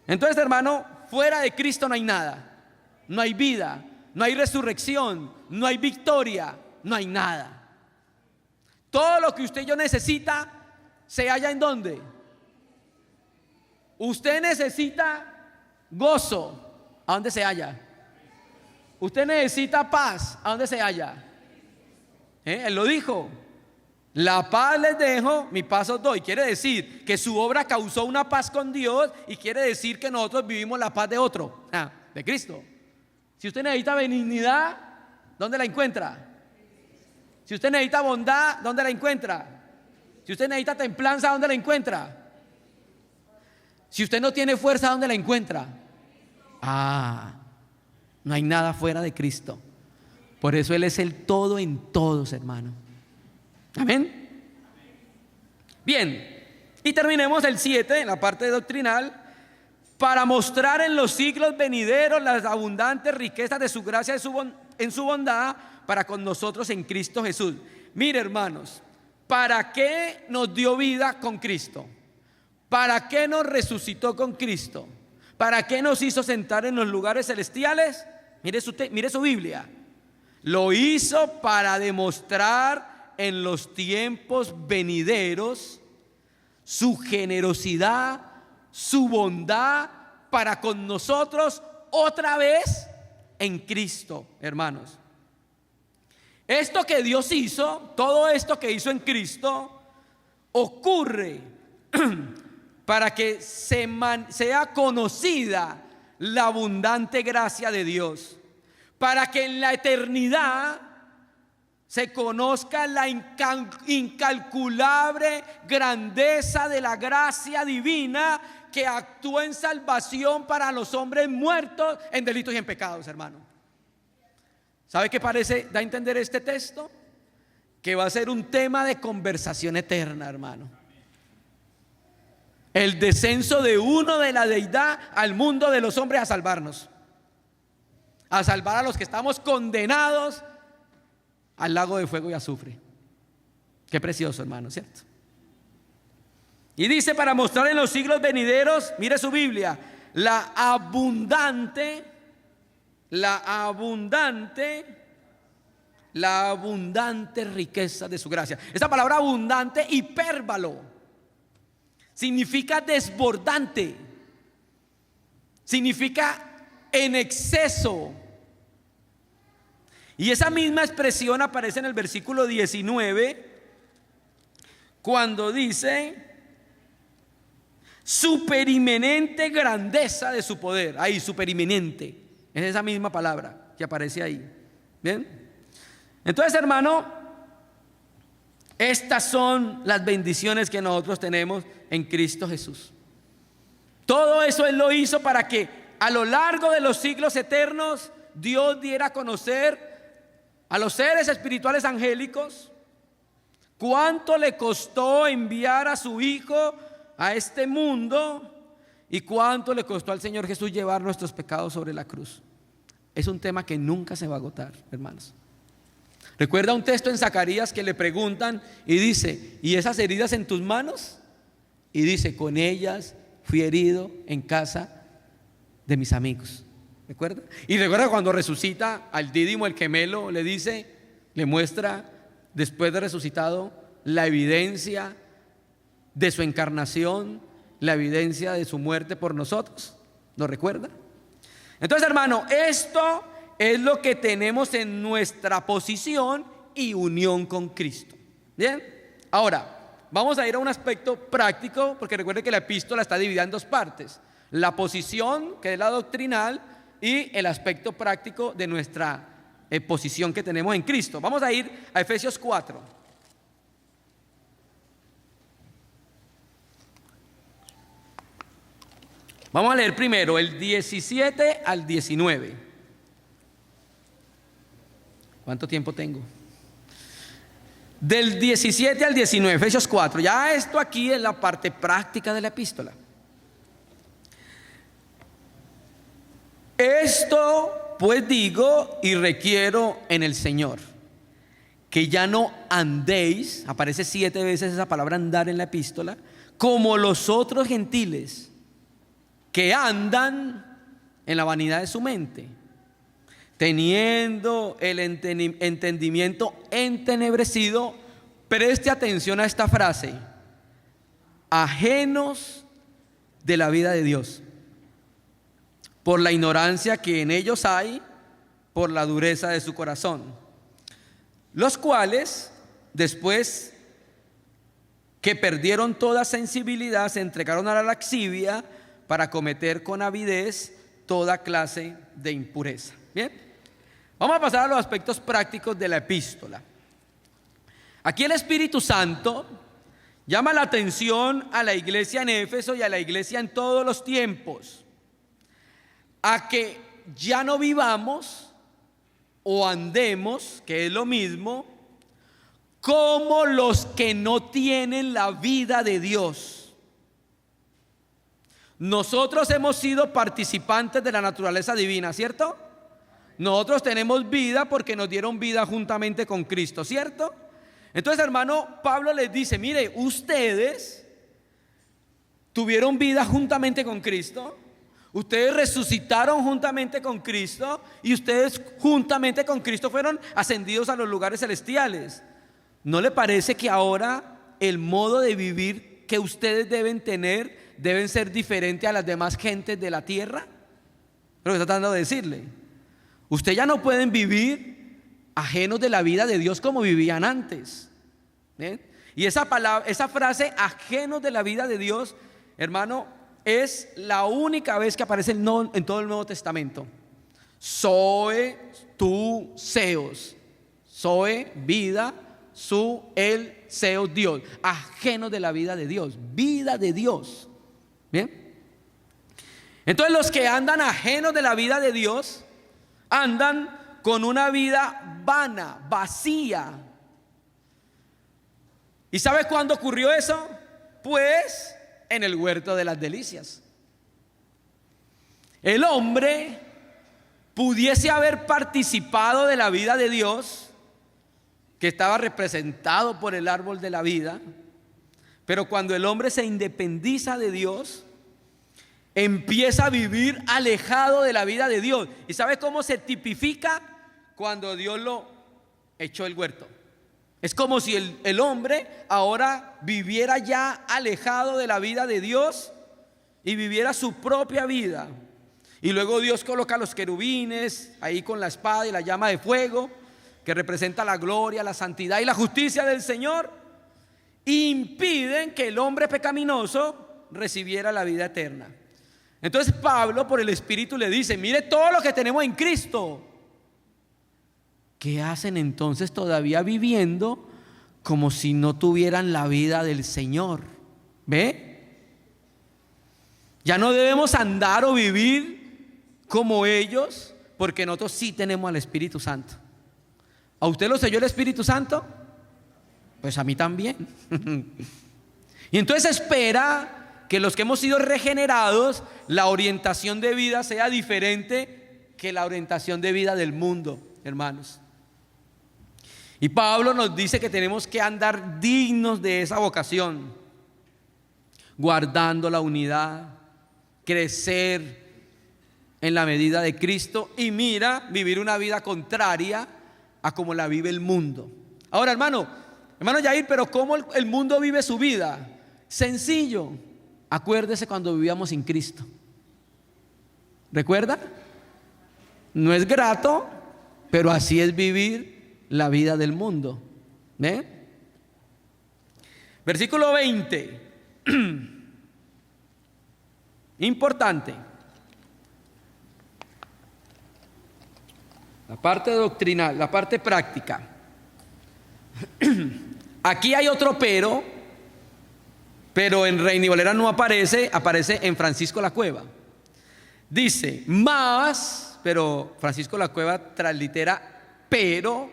entonces, hermano, fuera de Cristo no hay nada, no hay vida, no hay resurrección, no hay victoria, no hay nada. Todo lo que usted y yo necesita se halla ¿en dónde? Usted necesita gozo. ¿A dónde se halla? Usted necesita paz. ¿A dónde se halla? Él lo dijo. La paz les dejo, mi paz os doy. Quiere decir que su obra causó una paz con Dios, y quiere decir que nosotros vivimos la paz de otro, de Cristo. Si usted necesita benignidad, ¿dónde la encuentra? Si usted necesita bondad, ¿dónde la encuentra? Si usted necesita templanza, ¿dónde la encuentra? Si usted no tiene fuerza, ¿dónde la encuentra? No hay nada fuera de Cristo. Por eso Él es el todo en todos, hermano. Amén. Bien, y terminemos el 7, en la parte doctrinal. Para mostrar en los siglos venideros las abundantes riquezas de su gracia en su bondad para con nosotros en Cristo Jesús. Mire, hermanos, ¿para qué nos dio vida con Cristo? ¿Para qué nos resucitó con Cristo? ¿Para qué nos hizo sentar en los lugares celestiales? Mire su Biblia. Lo hizo para demostrar en los tiempos venideros su generosidad, su bondad para con nosotros otra vez en Cristo, hermanos. Esto que Dios hizo, todo esto que hizo en Cristo, ocurre para que sea conocida la abundante gracia de Dios, para que en la eternidad se conozca la incalculable grandeza de la gracia divina que actúa en salvación para los hombres muertos en delitos y en pecados, hermano. ¿Sabe qué da a entender este texto? Que va a ser un tema de conversación eterna, hermano. El descenso de uno de la deidad al mundo de los hombres a salvarnos, a salvar a los que estamos condenados al lago de fuego y azufre. Qué precioso, hermano, ¿cierto? Y dice, para mostrar en los siglos venideros, mire su Biblia, la abundante riqueza de su gracia. Esa palabra abundante, hipérbalo, significa desbordante, significa en exceso. Y esa misma expresión aparece en el versículo 19, cuando dice superiminente grandeza de su poder. Ahí, superiminente, es esa misma palabra que aparece ahí. Bien, entonces, hermano, estas son las bendiciones que nosotros tenemos en Cristo Jesús. Todo eso Él lo hizo para que a lo largo de los siglos eternos Dios diera a conocer a los seres espirituales angélicos cuánto le costó enviar a su Hijo a este mundo y cuánto le costó al Señor Jesús llevar nuestros pecados sobre la cruz. Es un tema que nunca se va a agotar, hermanos. Recuerda un texto en Zacarías que le preguntan y dice: ¿y esas heridas en tus manos? Y dice: con ellas fui herido en casa de mis amigos. ¿Recuerda? Y recuerda cuando resucita al Dídimo, el gemelo, le muestra después de resucitado la evidencia de su encarnación, la evidencia de su muerte por nosotros. ¿Lo recuerda? Entonces, hermano, esto es lo que tenemos en nuestra posición y unión con Cristo. Bien, ahora vamos a ir a un aspecto práctico, porque recuerde que la epístola está dividida en dos partes: la posición, que es la doctrinal, y el aspecto práctico de nuestra posición que tenemos en Cristo. Vamos a ir a Efesios 4. Vamos a leer primero el 17 al 19. ¿Cuánto tiempo tengo? Del 17 al 19, Efesios 4. Ya esto aquí es la parte práctica de la epístola. Esto pues digo y requiero en el Señor, que ya no andéis, aparece 7 veces esa palabra andar en la epístola, como los otros gentiles que andan en la vanidad de su mente, teniendo el entendimiento entenebrecido. Preste atención a esta frase: ajenos de la vida de Dios. por la ignorancia que en ellos hay, por la dureza de su corazón, los cuales, después que perdieron toda sensibilidad, se entregaron a la lascivia para cometer con avidez toda clase de impureza. Bien, vamos a pasar a los aspectos prácticos de la epístola. Aquí el Espíritu Santo llama la atención a la iglesia en Éfeso y a la iglesia en todos los tiempos a que ya no vivamos o andemos, que es lo mismo, como los que no tienen la vida de Dios. Nosotros hemos sido participantes de la naturaleza divina, ¿cierto? Nosotros tenemos vida porque nos dieron vida juntamente con Cristo, ¿cierto? Entonces, hermano, Pablo les dice, mire, ustedes tuvieron vida juntamente con Cristo, ustedes resucitaron juntamente con Cristo y ustedes juntamente con Cristo fueron ascendidos a los lugares celestiales. ¿No le parece que ahora el modo de vivir que ustedes deben tener deben ser diferente a las demás gentes de la tierra? Lo que está tratando de decirle. Ustedes ya no pueden vivir ajenos de la vida de Dios como vivían antes. ¿Bien? Y esa frase, ajenos de la vida de Dios, hermano, es la única vez que aparece en todo el Nuevo Testamento. Zoe, tu, seos. Zoe, vida, su, el, seos, Dios. Ajenos de la vida de Dios. Vida de Dios. Bien. Entonces los que andan ajenos de la vida de Dios andan con una vida vana, vacía. ¿Y sabe cuándo ocurrió eso? Pues en el huerto de las delicias. El hombre pudiese haber participado de la vida de Dios, que estaba representado por el árbol de la vida, pero cuando el hombre se independiza de Dios, empieza a vivir alejado de la vida de Dios. ¿Y sabe cómo se tipifica? Cuando Dios lo echó el huerto. Es como si el hombre ahora viviera ya alejado de la vida de Dios y viviera su propia vida. Y luego Dios coloca los querubines ahí con la espada y la llama de fuego, que representa la gloria, la santidad y la justicia del Señor, e impiden que el hombre pecaminoso recibiera la vida eterna. Entonces Pablo, por el Espíritu, le dice, mire todo lo que tenemos en Cristo. ¿Qué hacen entonces todavía viviendo como si no tuvieran la vida del Señor? ¿Ve? Ya no debemos andar o vivir como ellos, porque nosotros sí tenemos al Espíritu Santo. ¿A usted lo selló el Espíritu Santo? Pues a mí también. Y entonces espera que los que hemos sido regenerados, la orientación de vida sea diferente que la orientación de vida del mundo, hermanos. Y Pablo nos dice que tenemos que andar dignos de esa vocación, guardando la unidad, crecer en la medida de Cristo y vivir una vida contraria a como la vive el mundo. Ahora, hermano Yair, pero ¿cómo el mundo vive su vida? Sencillo. Acuérdese cuando vivíamos sin Cristo. ¿Recuerda? No es grato, pero así es vivir la vida del mundo. ¿Ve? Versículo 20. Importante. La parte doctrinal, la parte práctica. Aquí hay otro pero en Reina y Valera no aparece en Francisco La Cueva. Dice, pero Francisco La Cueva translitera, pero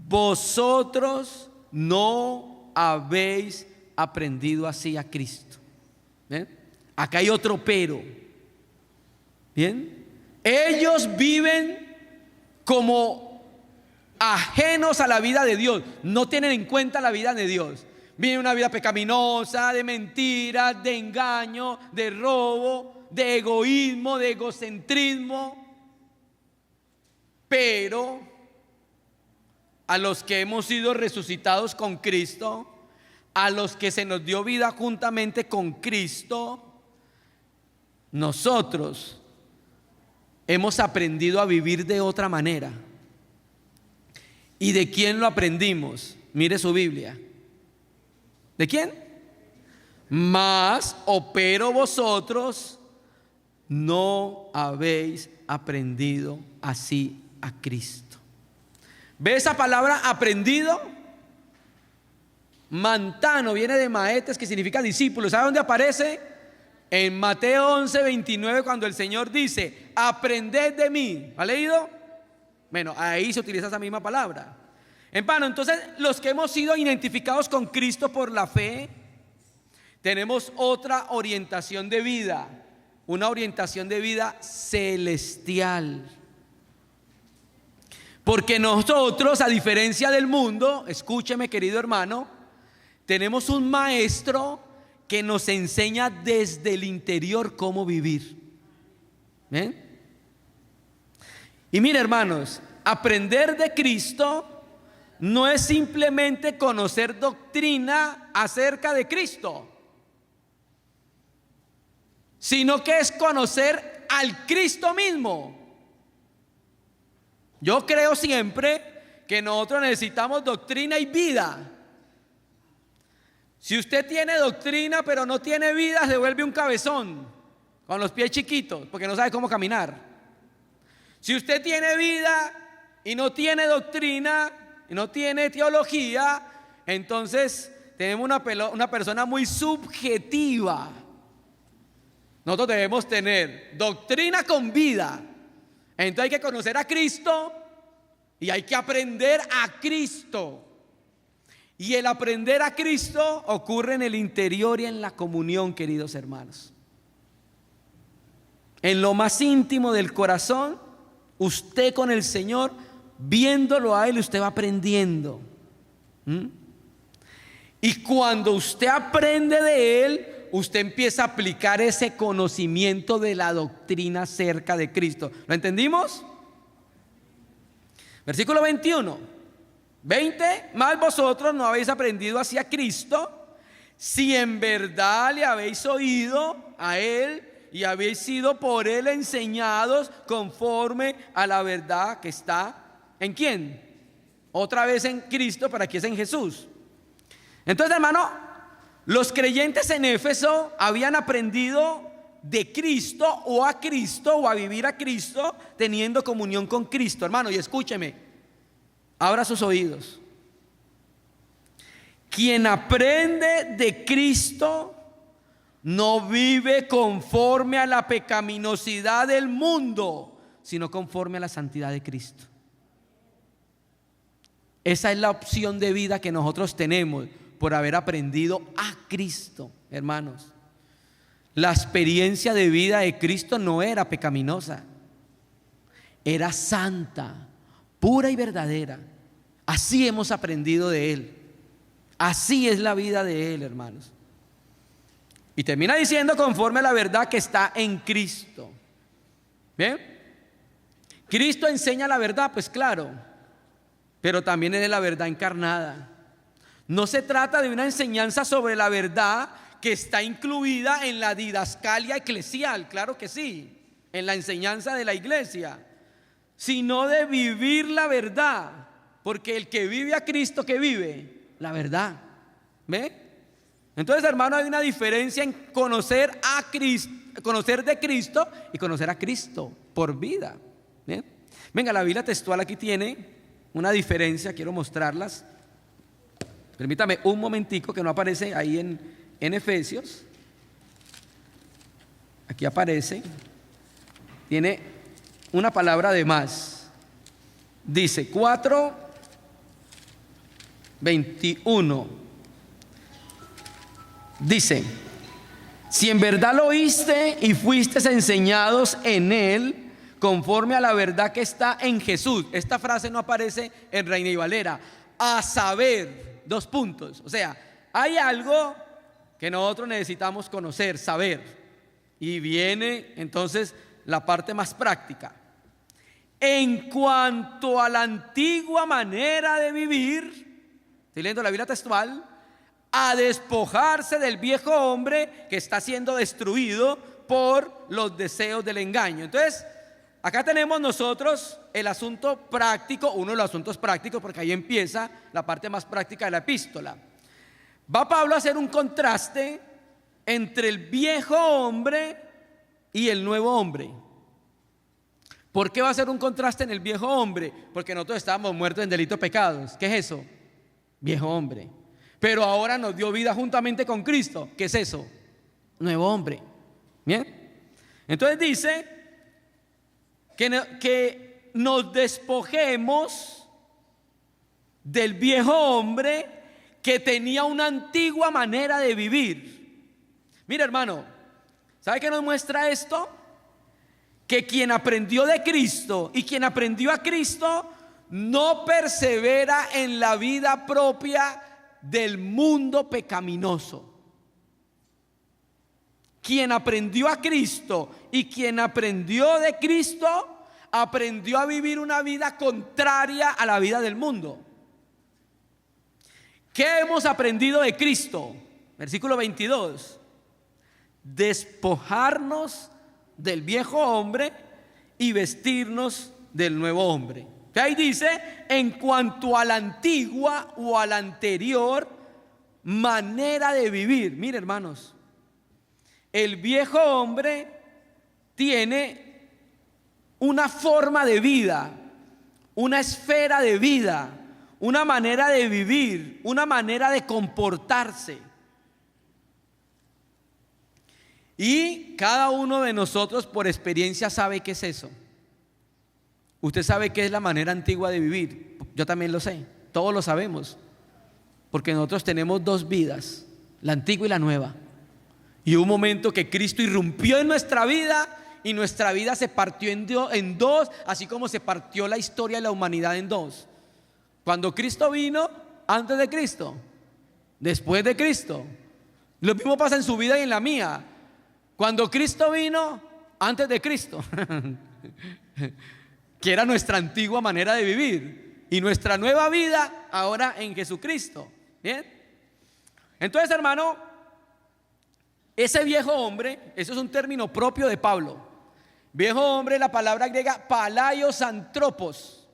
vosotros no habéis aprendido así a Cristo. ¿Bien? Acá hay otro pero. Bien. Ellos viven como ajenos a la vida de Dios, no tienen en cuenta la vida de Dios. Viven una vida pecaminosa, de mentiras, de engaño, de robo, de egoísmo, de egocentrismo. Pero a los que hemos sido resucitados con Cristo, a los que se nos dio vida juntamente con Cristo, nosotros hemos aprendido a vivir de otra manera. ¿Y de quién lo aprendimos? Mire su Biblia. ¿De quién? Mas, pero vosotros no habéis aprendido así a Cristo. ¿Ve esa palabra aprendido? Mantano viene de maetes, que significa discípulo. ¿Sabe dónde aparece? En Mateo 11:29, cuando el Señor dice: aprended de mí. ¿Ha leído? Bueno, ahí se utiliza esa misma palabra. En vano, entonces, los que hemos sido identificados con Cristo por la fe, tenemos otra orientación de vida, una orientación de vida celestial. Porque nosotros, a diferencia del mundo, escúcheme, querido hermano, tenemos un maestro que nos enseña desde el interior cómo vivir. ¿Ven? Y mire, hermanos, aprender de Cristo no es simplemente conocer doctrina acerca de Cristo, sino que es conocer al Cristo mismo. Yo creo siempre que nosotros necesitamos doctrina y vida. Si usted tiene doctrina pero no tiene vida, se vuelve un cabezón con los pies chiquitos porque no sabe cómo caminar. Si usted tiene vida y no tiene doctrina y no tiene teología, entonces tenemos una persona muy subjetiva. Nosotros debemos tener doctrina con vida. Entonces hay que conocer a Cristo y hay que aprender a Cristo. Y el aprender a Cristo ocurre en el interior y en la comunión, queridos hermanos. En lo más íntimo del corazón, usted con el Señor, viéndolo a Él, usted va aprendiendo. Y cuando usted aprende de Él, usted empieza a aplicar ese conocimiento de la doctrina acerca de Cristo. ¿Lo entendimos? Versículo 21. 20, más vosotros no habéis aprendido hacia Cristo, si en verdad le habéis oído a Él y habéis sido por Él enseñados conforme a la verdad que está ¿en quién? Otra vez en Cristo, pero aquí es en Jesús. Entonces, hermano, los creyentes en Éfeso habían aprendido de Cristo o a vivir a Cristo teniendo comunión con Cristo, hermano, y escúcheme. Abra sus oídos. Quien aprende de Cristo no vive conforme a la pecaminosidad del mundo, sino conforme a la santidad de Cristo. Esa es la opción de vida que nosotros tenemos por haber aprendido a Cristo, hermanos. La experiencia de vida de Cristo no era pecaminosa, era santa, pura y verdadera. Así hemos aprendido de Él. Así es la vida de Él, hermanos. Y termina diciendo conforme a la verdad que está en Cristo. ¿Bien? Cristo enseña la verdad, pues claro, pero también es la verdad encarnada. No se trata de una enseñanza sobre la verdad que está incluida en la didascalia eclesial, claro que sí, en la enseñanza de la iglesia, sino de vivir la verdad, porque el que vive a Cristo, que vive la verdad. ¿Ve? Entonces, hermano, hay una diferencia en conocer a Cristo, conocer de Cristo y conocer a Cristo por vida. ¿Bien? Venga, la Biblia textual aquí tiene una diferencia, quiero mostrarlas. Permítame un momentico, que no aparece ahí en Efesios. Aquí aparece, tiene una palabra de más. Dice 4:21. Dice: si en verdad lo oíste y fuisteis enseñados en Él, conforme a la verdad que está en Jesús. Esta frase no aparece en Reina y Valera. A saber, 2 puntos. O sea, hay algo que nosotros necesitamos conocer, saber. Y viene entonces la parte más práctica. En cuanto a la antigua manera de vivir, estoy leyendo la Biblia textual, a despojarse del viejo hombre que está siendo destruido por los deseos del engaño. Entonces, acá tenemos nosotros el asunto práctico, uno de los asuntos prácticos, porque ahí empieza la parte más práctica de la epístola. Va Pablo a hacer un contraste entre el viejo hombre y el nuevo hombre. ¿Por qué va a hacer un contraste en el viejo hombre? Porque nosotros estábamos muertos en delitos pecados. ¿Qué es eso? Viejo hombre. Pero ahora nos dio vida juntamente con Cristo. ¿Qué es eso? Nuevo hombre. ¿Bien? Entonces dice que nos despojemos del viejo hombre que tenía una antigua manera de vivir. Mira, hermano, ¿sabe qué nos muestra esto? Que quien aprendió de Cristo y quien aprendió a Cristo no persevera en la vida propia del mundo pecaminoso. Quien aprendió a Cristo y quien aprendió de Cristo aprendió a vivir una vida contraria a la vida del mundo. ¿Qué hemos aprendido de Cristo? Versículo 22. Despojarnos del viejo hombre y vestirnos del nuevo hombre. Que ahí dice, en cuanto a la antigua o a la anterior manera de vivir. Mire, hermanos, el viejo hombre tiene una forma de vida, una esfera de vida, una manera de vivir, una manera de comportarse. Y cada uno de nosotros por experiencia sabe qué es eso. Usted sabe qué es la manera antigua de vivir. Yo también lo sé, todos lo sabemos. Porque nosotros tenemos dos vidas, la antigua y la nueva. Y hubo un momento que Cristo irrumpió en nuestra vida y nuestra vida se partió en dos, así como se partió la historia de la humanidad en dos. Cuando Cristo vino, antes de Cristo, después de Cristo. Lo mismo pasa en su vida y en la mía. Cuando Cristo vino, antes de Cristo, que era nuestra antigua manera de vivir, y nuestra nueva vida ahora en Jesucristo. ¿Bien? Entonces, hermano, ese viejo hombre, eso es un término propio de Pablo. Viejo hombre, la palabra griega palaios antropos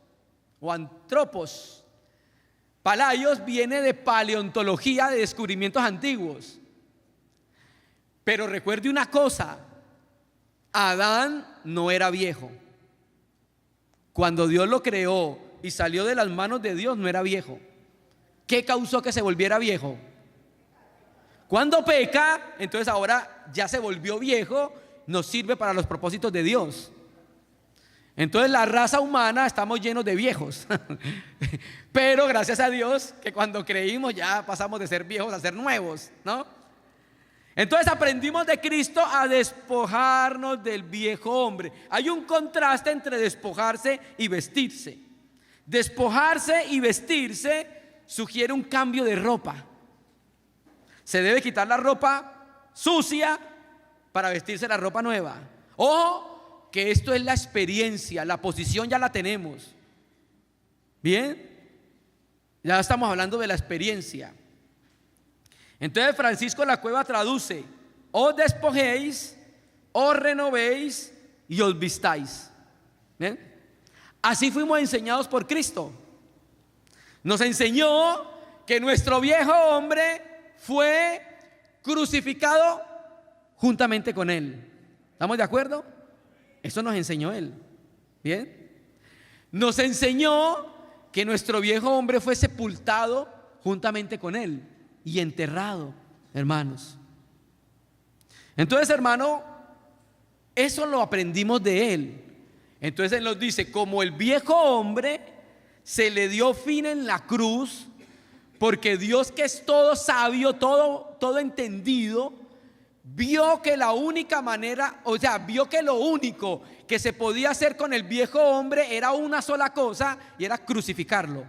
o antropos. Palaios viene de paleontología, de descubrimientos antiguos. Pero recuerde una cosa, Adán no era viejo. Cuando Dios lo creó y salió de las manos de Dios, no era viejo. ¿Qué causó que se volviera viejo? Cuando peca, entonces ahora ya se volvió viejo, nos sirve para los propósitos de Dios. Entonces la raza humana estamos llenos de viejos. Pero gracias a Dios que cuando creímos ya pasamos de ser viejos a ser nuevos, ¿no? Entonces aprendimos de Cristo a despojarnos del viejo hombre. Hay un contraste entre despojarse y vestirse. Despojarse y vestirse sugiere un cambio de ropa. Se debe quitar la ropa sucia para vestirse la ropa nueva. Ojo, que esto es la experiencia, la posición ya la tenemos. Bien, ya estamos hablando de la experiencia. Entonces Francisco de la Cueva traduce: os despojéis, os renovéis y os vistáis. ¿Bien? Así fuimos enseñados por Cristo. Nos enseñó que nuestro viejo hombre fue crucificado juntamente con Él. ¿Estamos de acuerdo? Eso nos enseñó Él. ¿Bien? Nos enseñó que nuestro viejo hombre fue sepultado juntamente con Él y enterrado, hermanos. Entonces, hermano, eso lo aprendimos de Él. Entonces Él nos dice, como el viejo hombre se le dio fin en la cruz, porque Dios, que es todo sabio, todo entendido, vio que la única manera, o sea, vio que lo único que se podía hacer con el viejo hombre era una sola cosa, y era crucificarlo.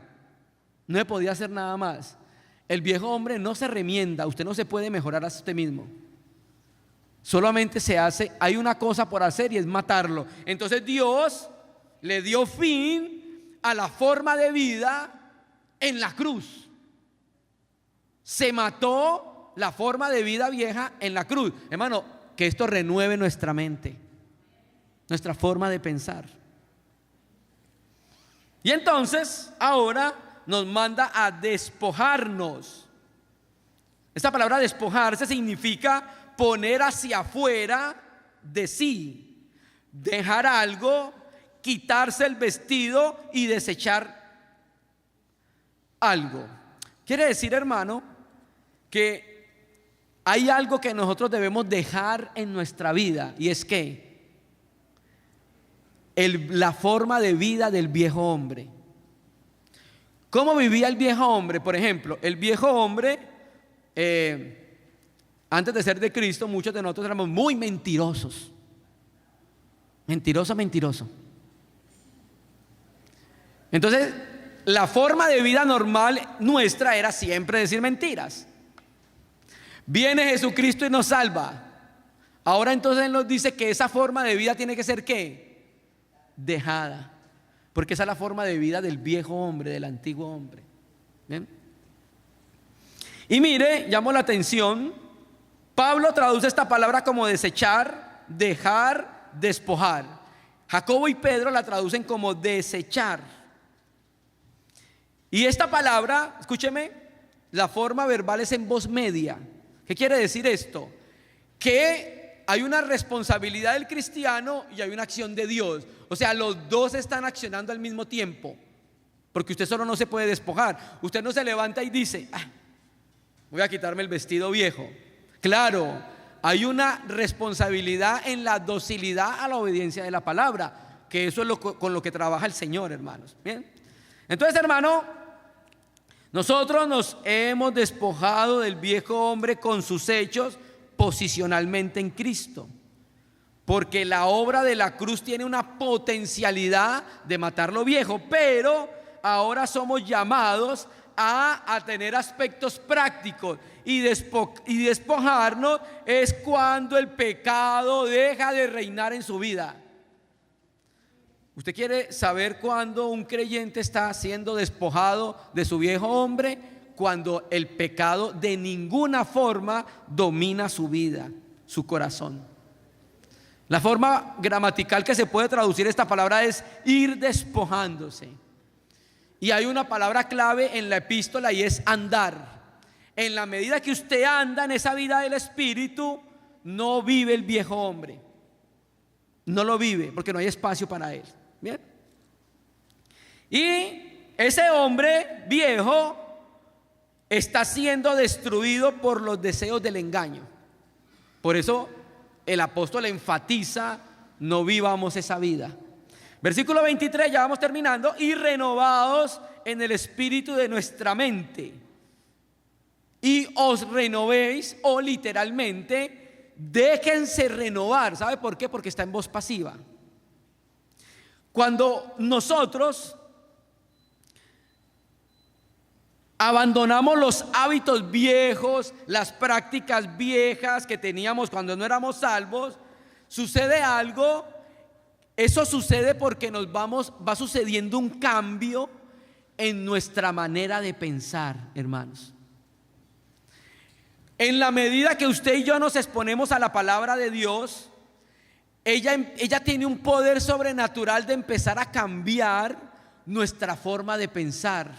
No se podía hacer nada más. El viejo hombre no se remienda, usted no se puede mejorar a usted mismo. Solamente se hace, hay una cosa por hacer y es matarlo. Entonces Dios le dio fin a la forma de vida en la cruz. Se mató la forma de vida vieja en la cruz. Hermano, que esto renueve nuestra mente. nuestra forma de pensar. Y entonces ahora nos manda a despojarnos. Esta palabra despojarse significa poner hacia afuera de sí, dejar algo, quitarse el vestido y desechar algo. Quiere decir, hermano, que hay algo que nosotros debemos dejar en nuestra vida, y es que la forma de vida del viejo hombre. ¿Cómo vivía el viejo hombre? Por ejemplo, el viejo hombre, antes de ser de Cristo, muchos de nosotros éramos muy mentirosos. Mentiroso. Entonces, la forma de vida normal nuestra era siempre decir mentiras. Viene Jesucristo y nos salva. Ahora entonces Él nos dice que esa forma de vida tiene que ser ¿qué? Dejada. Porque esa es la forma de vida del viejo hombre, del antiguo hombre. ¿Bien? Y mire, llamo la atención, Pablo traduce esta palabra como desechar, dejar, despojar. Jacobo y Pedro la traducen como desechar. Y esta palabra, escúcheme, la forma verbal es en voz media. ¿Qué quiere decir esto? Que hay una responsabilidad del cristiano y hay una acción de Dios. O sea, los dos están accionando al mismo tiempo. Porque usted solo no se puede despojar. Usted no se levanta y dice, voy a quitarme el vestido viejo. Claro, hay una responsabilidad en la docilidad a la obediencia de la palabra, que eso es con lo que trabaja el Señor, hermanos. Bien. Entonces, hermano, nosotros nos hemos despojado del viejo hombre con sus hechos posicionalmente en Cristo, porque la obra de la cruz tiene una potencialidad de matar lo viejo, pero ahora somos llamados a tener aspectos prácticos, y despojarnos es cuando el pecado deja de reinar en su vida. ¿Usted quiere saber cuándo un creyente está siendo despojado de su viejo hombre? Cuando el pecado de ninguna forma domina su vida, su corazón. La forma gramatical que se puede traducir esta palabra es ir despojándose. Y hay una palabra clave en la epístola y es andar. En la medida que usted anda en esa vida del Espíritu, no vive el viejo hombre. No lo vive porque no hay espacio para él. Bien. Y ese hombre viejo está siendo destruido por los deseos del engaño. Por eso el apóstol enfatiza: no vivamos esa vida. Versículo 23, ya vamos terminando. Y renovados en el espíritu de nuestra mente, y os renovéis, o literalmente, déjense renovar. ¿Sabe por qué? Porque está en voz pasiva. Cuando nosotros abandonamos los hábitos viejos, las prácticas viejas que teníamos cuando no éramos salvos, sucede algo. Eso sucede porque va sucediendo un cambio en nuestra manera de pensar, hermanos. En la medida que usted y yo nos exponemos a la palabra de Dios, ella tiene un poder sobrenatural de empezar a cambiar nuestra forma de pensar.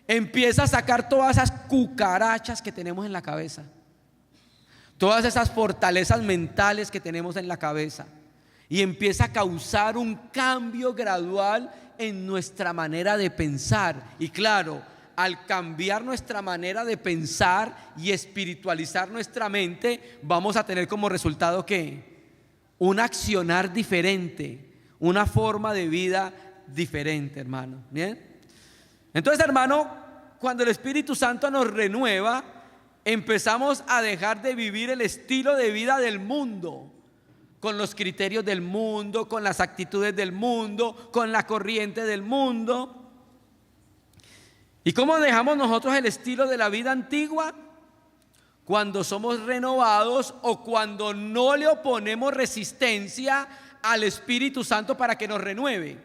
Empieza a sacar todas esas cucarachas que tenemos en la cabeza, todas esas fortalezas mentales que tenemos en la cabeza, y empieza a causar un cambio gradual en nuestra manera de pensar. Y claro, al cambiar nuestra manera de pensar y espiritualizar nuestra mente, vamos a tener como resultado ¿qué? Un accionar diferente, una forma de vida diferente, hermano. ¿Bien? Entonces, hermano, cuando el Espíritu Santo nos renueva, empezamos a dejar de vivir el estilo de vida del mundo, con los criterios del mundo, con las actitudes del mundo, con la corriente del mundo. ¿Y cómo dejamos nosotros el estilo de la vida antigua? Cuando somos renovados, o cuando no le oponemos resistencia al Espíritu Santo para que nos renueve.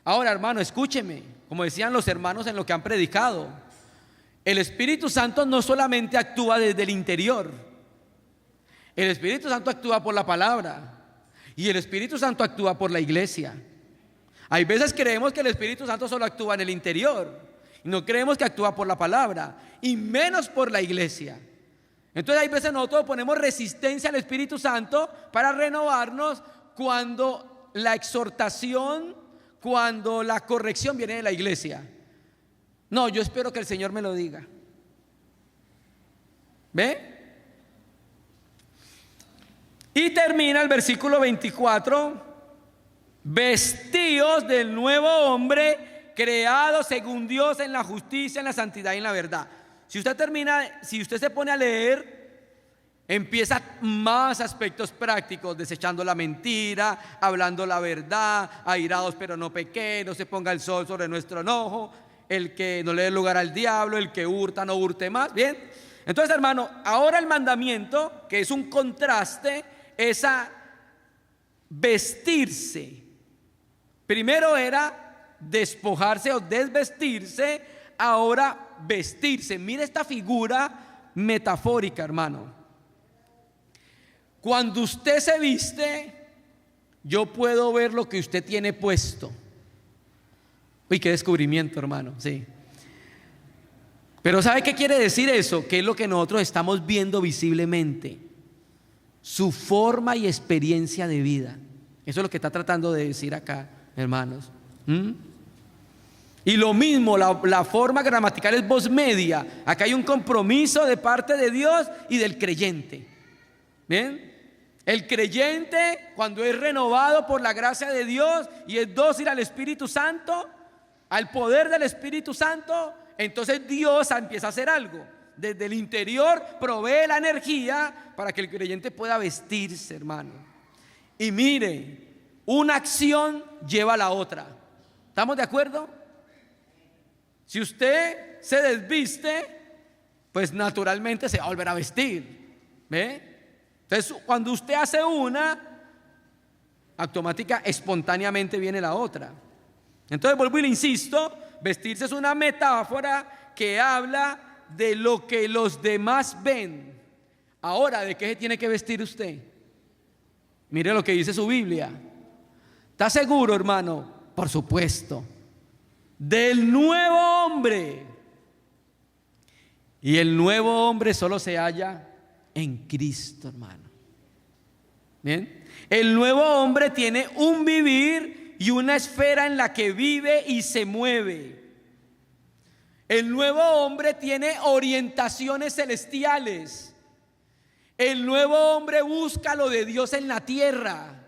Ahora, hermano, escúcheme, como decían los hermanos en lo que han predicado, el Espíritu Santo no solamente actúa desde el interior. El Espíritu Santo actúa por la palabra. Y el Espíritu Santo actúa por la iglesia. Hay veces creemos que el Espíritu Santo solo actúa en el interior. No creemos que actúa por la palabra, y menos por la iglesia. Entonces hay veces nosotros ponemos resistencia al Espíritu Santo para renovarnos cuando la exhortación, cuando la corrección viene de la iglesia. No, yo espero que el Señor me lo diga. ¿Ve? Y termina el versículo 24: vestíos del nuevo hombre, creado según Dios en la justicia, en la santidad y en la verdad. Si usted se pone a leer, empieza más aspectos prácticos: desechando la mentira, hablando la verdad, airados pero no pequé, no se ponga el sol sobre nuestro enojo, el que no le dé lugar al diablo, el que hurta no hurte más. Bien, entonces, hermano, ahora el mandamiento, que es un contraste, es a vestirse. Primero era despojarse o desvestirse, ahora vestirse. Mire esta figura metafórica, hermano. Cuando usted se viste, yo puedo ver lo que usted tiene puesto. Uy, qué descubrimiento, hermano, sí. Pero ¿sabe qué quiere decir eso? Que es lo que nosotros estamos viendo visiblemente: su forma y experiencia de vida. Eso es lo que está tratando de decir acá, hermanos. Y lo mismo, la forma gramatical es voz media. Acá hay un compromiso de parte de Dios y del creyente. ¿Bien? El creyente, cuando es renovado por la gracia de Dios y es dócil al Espíritu Santo, al poder del Espíritu Santo, entonces Dios empieza a hacer algo. Desde el interior provee la energía para que el creyente pueda vestirse, hermano. Y mire, una acción lleva a la otra. ¿Estamos de acuerdo? Si usted se desviste, pues naturalmente se va a volver a vestir. ¿Ve? Entonces, cuando usted hace una, automática, espontáneamente viene la otra. Entonces, vuelvo y le insisto: vestirse es una metáfora que habla de lo que los demás ven. Ahora, ¿de qué se tiene que vestir usted? Mire lo que dice su Biblia. ¿Está seguro, hermano? Por supuesto. Del nuevo hombre. Y el nuevo hombre solo se halla en Cristo, hermano. ¿Bien? El nuevo hombre tiene un vivir y una esfera en la que vive y se mueve. El nuevo hombre tiene orientaciones celestiales. El nuevo hombre busca lo de Dios en la tierra.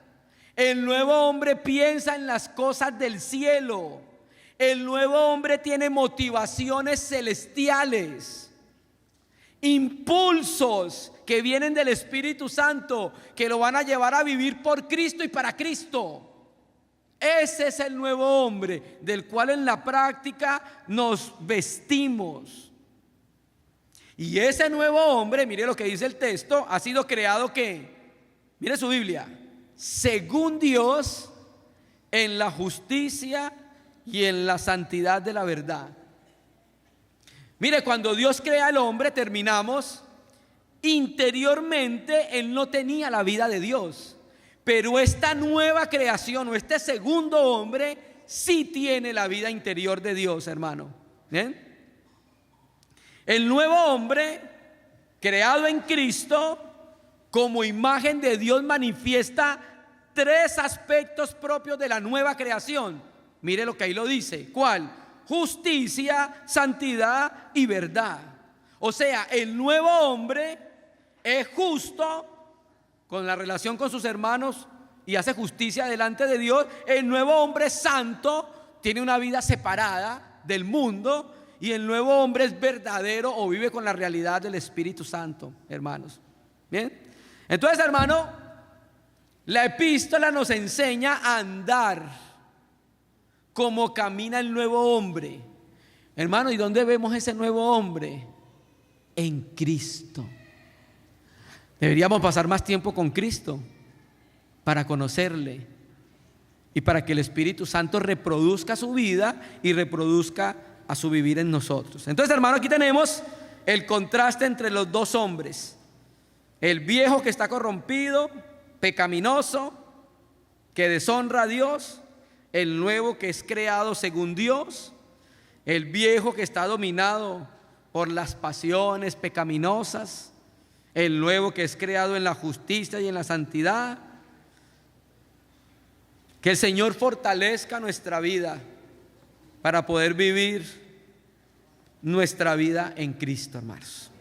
El nuevo hombre piensa en las cosas del cielo. El nuevo hombre tiene motivaciones celestiales, impulsos que vienen del Espíritu Santo, que lo van a llevar a vivir por Cristo y para Cristo. Ese es el nuevo hombre del cual en la práctica nos vestimos. Y ese nuevo hombre, mire lo que dice el texto, ha sido creado ¿qué? Mire su Biblia: según Dios, en la justicia y en la santidad de la verdad. Mire, cuando Dios crea al hombre, terminamos, interiormente él no tenía la vida de Dios. Pero esta nueva creación, o este segundo hombre, sí tiene la vida interior de Dios, hermano. ¿Bien? El nuevo hombre, creado en Cristo, como imagen de Dios, manifiesta tres aspectos propios de la nueva creación. Mire lo que ahí lo dice. ¿Cuál? Justicia, santidad y verdad. O sea, el nuevo hombre es justo con la relación con sus hermanos y hace justicia delante de Dios. El nuevo hombre es santo, tiene una vida separada del mundo. Y el nuevo hombre es verdadero o vive con la realidad del Espíritu Santo, hermanos. Bien, entonces, hermano, la epístola nos enseña a andar como camina el nuevo hombre. Hermano, ¿y dónde vemos ese nuevo hombre? En Cristo. Deberíamos pasar más tiempo con Cristo para conocerle y para que el Espíritu Santo reproduzca su vida y reproduzca a su vivir en nosotros. Entonces, hermano, aquí tenemos el contraste entre los dos hombres: el viejo que está corrompido, pecaminoso, que deshonra a Dios, el nuevo que es creado según Dios, el viejo que está dominado por las pasiones pecaminosas, el nuevo que es creado en la justicia y en la santidad. Que el Señor fortalezca nuestra vida para poder vivir nuestra vida en Cristo, hermanos.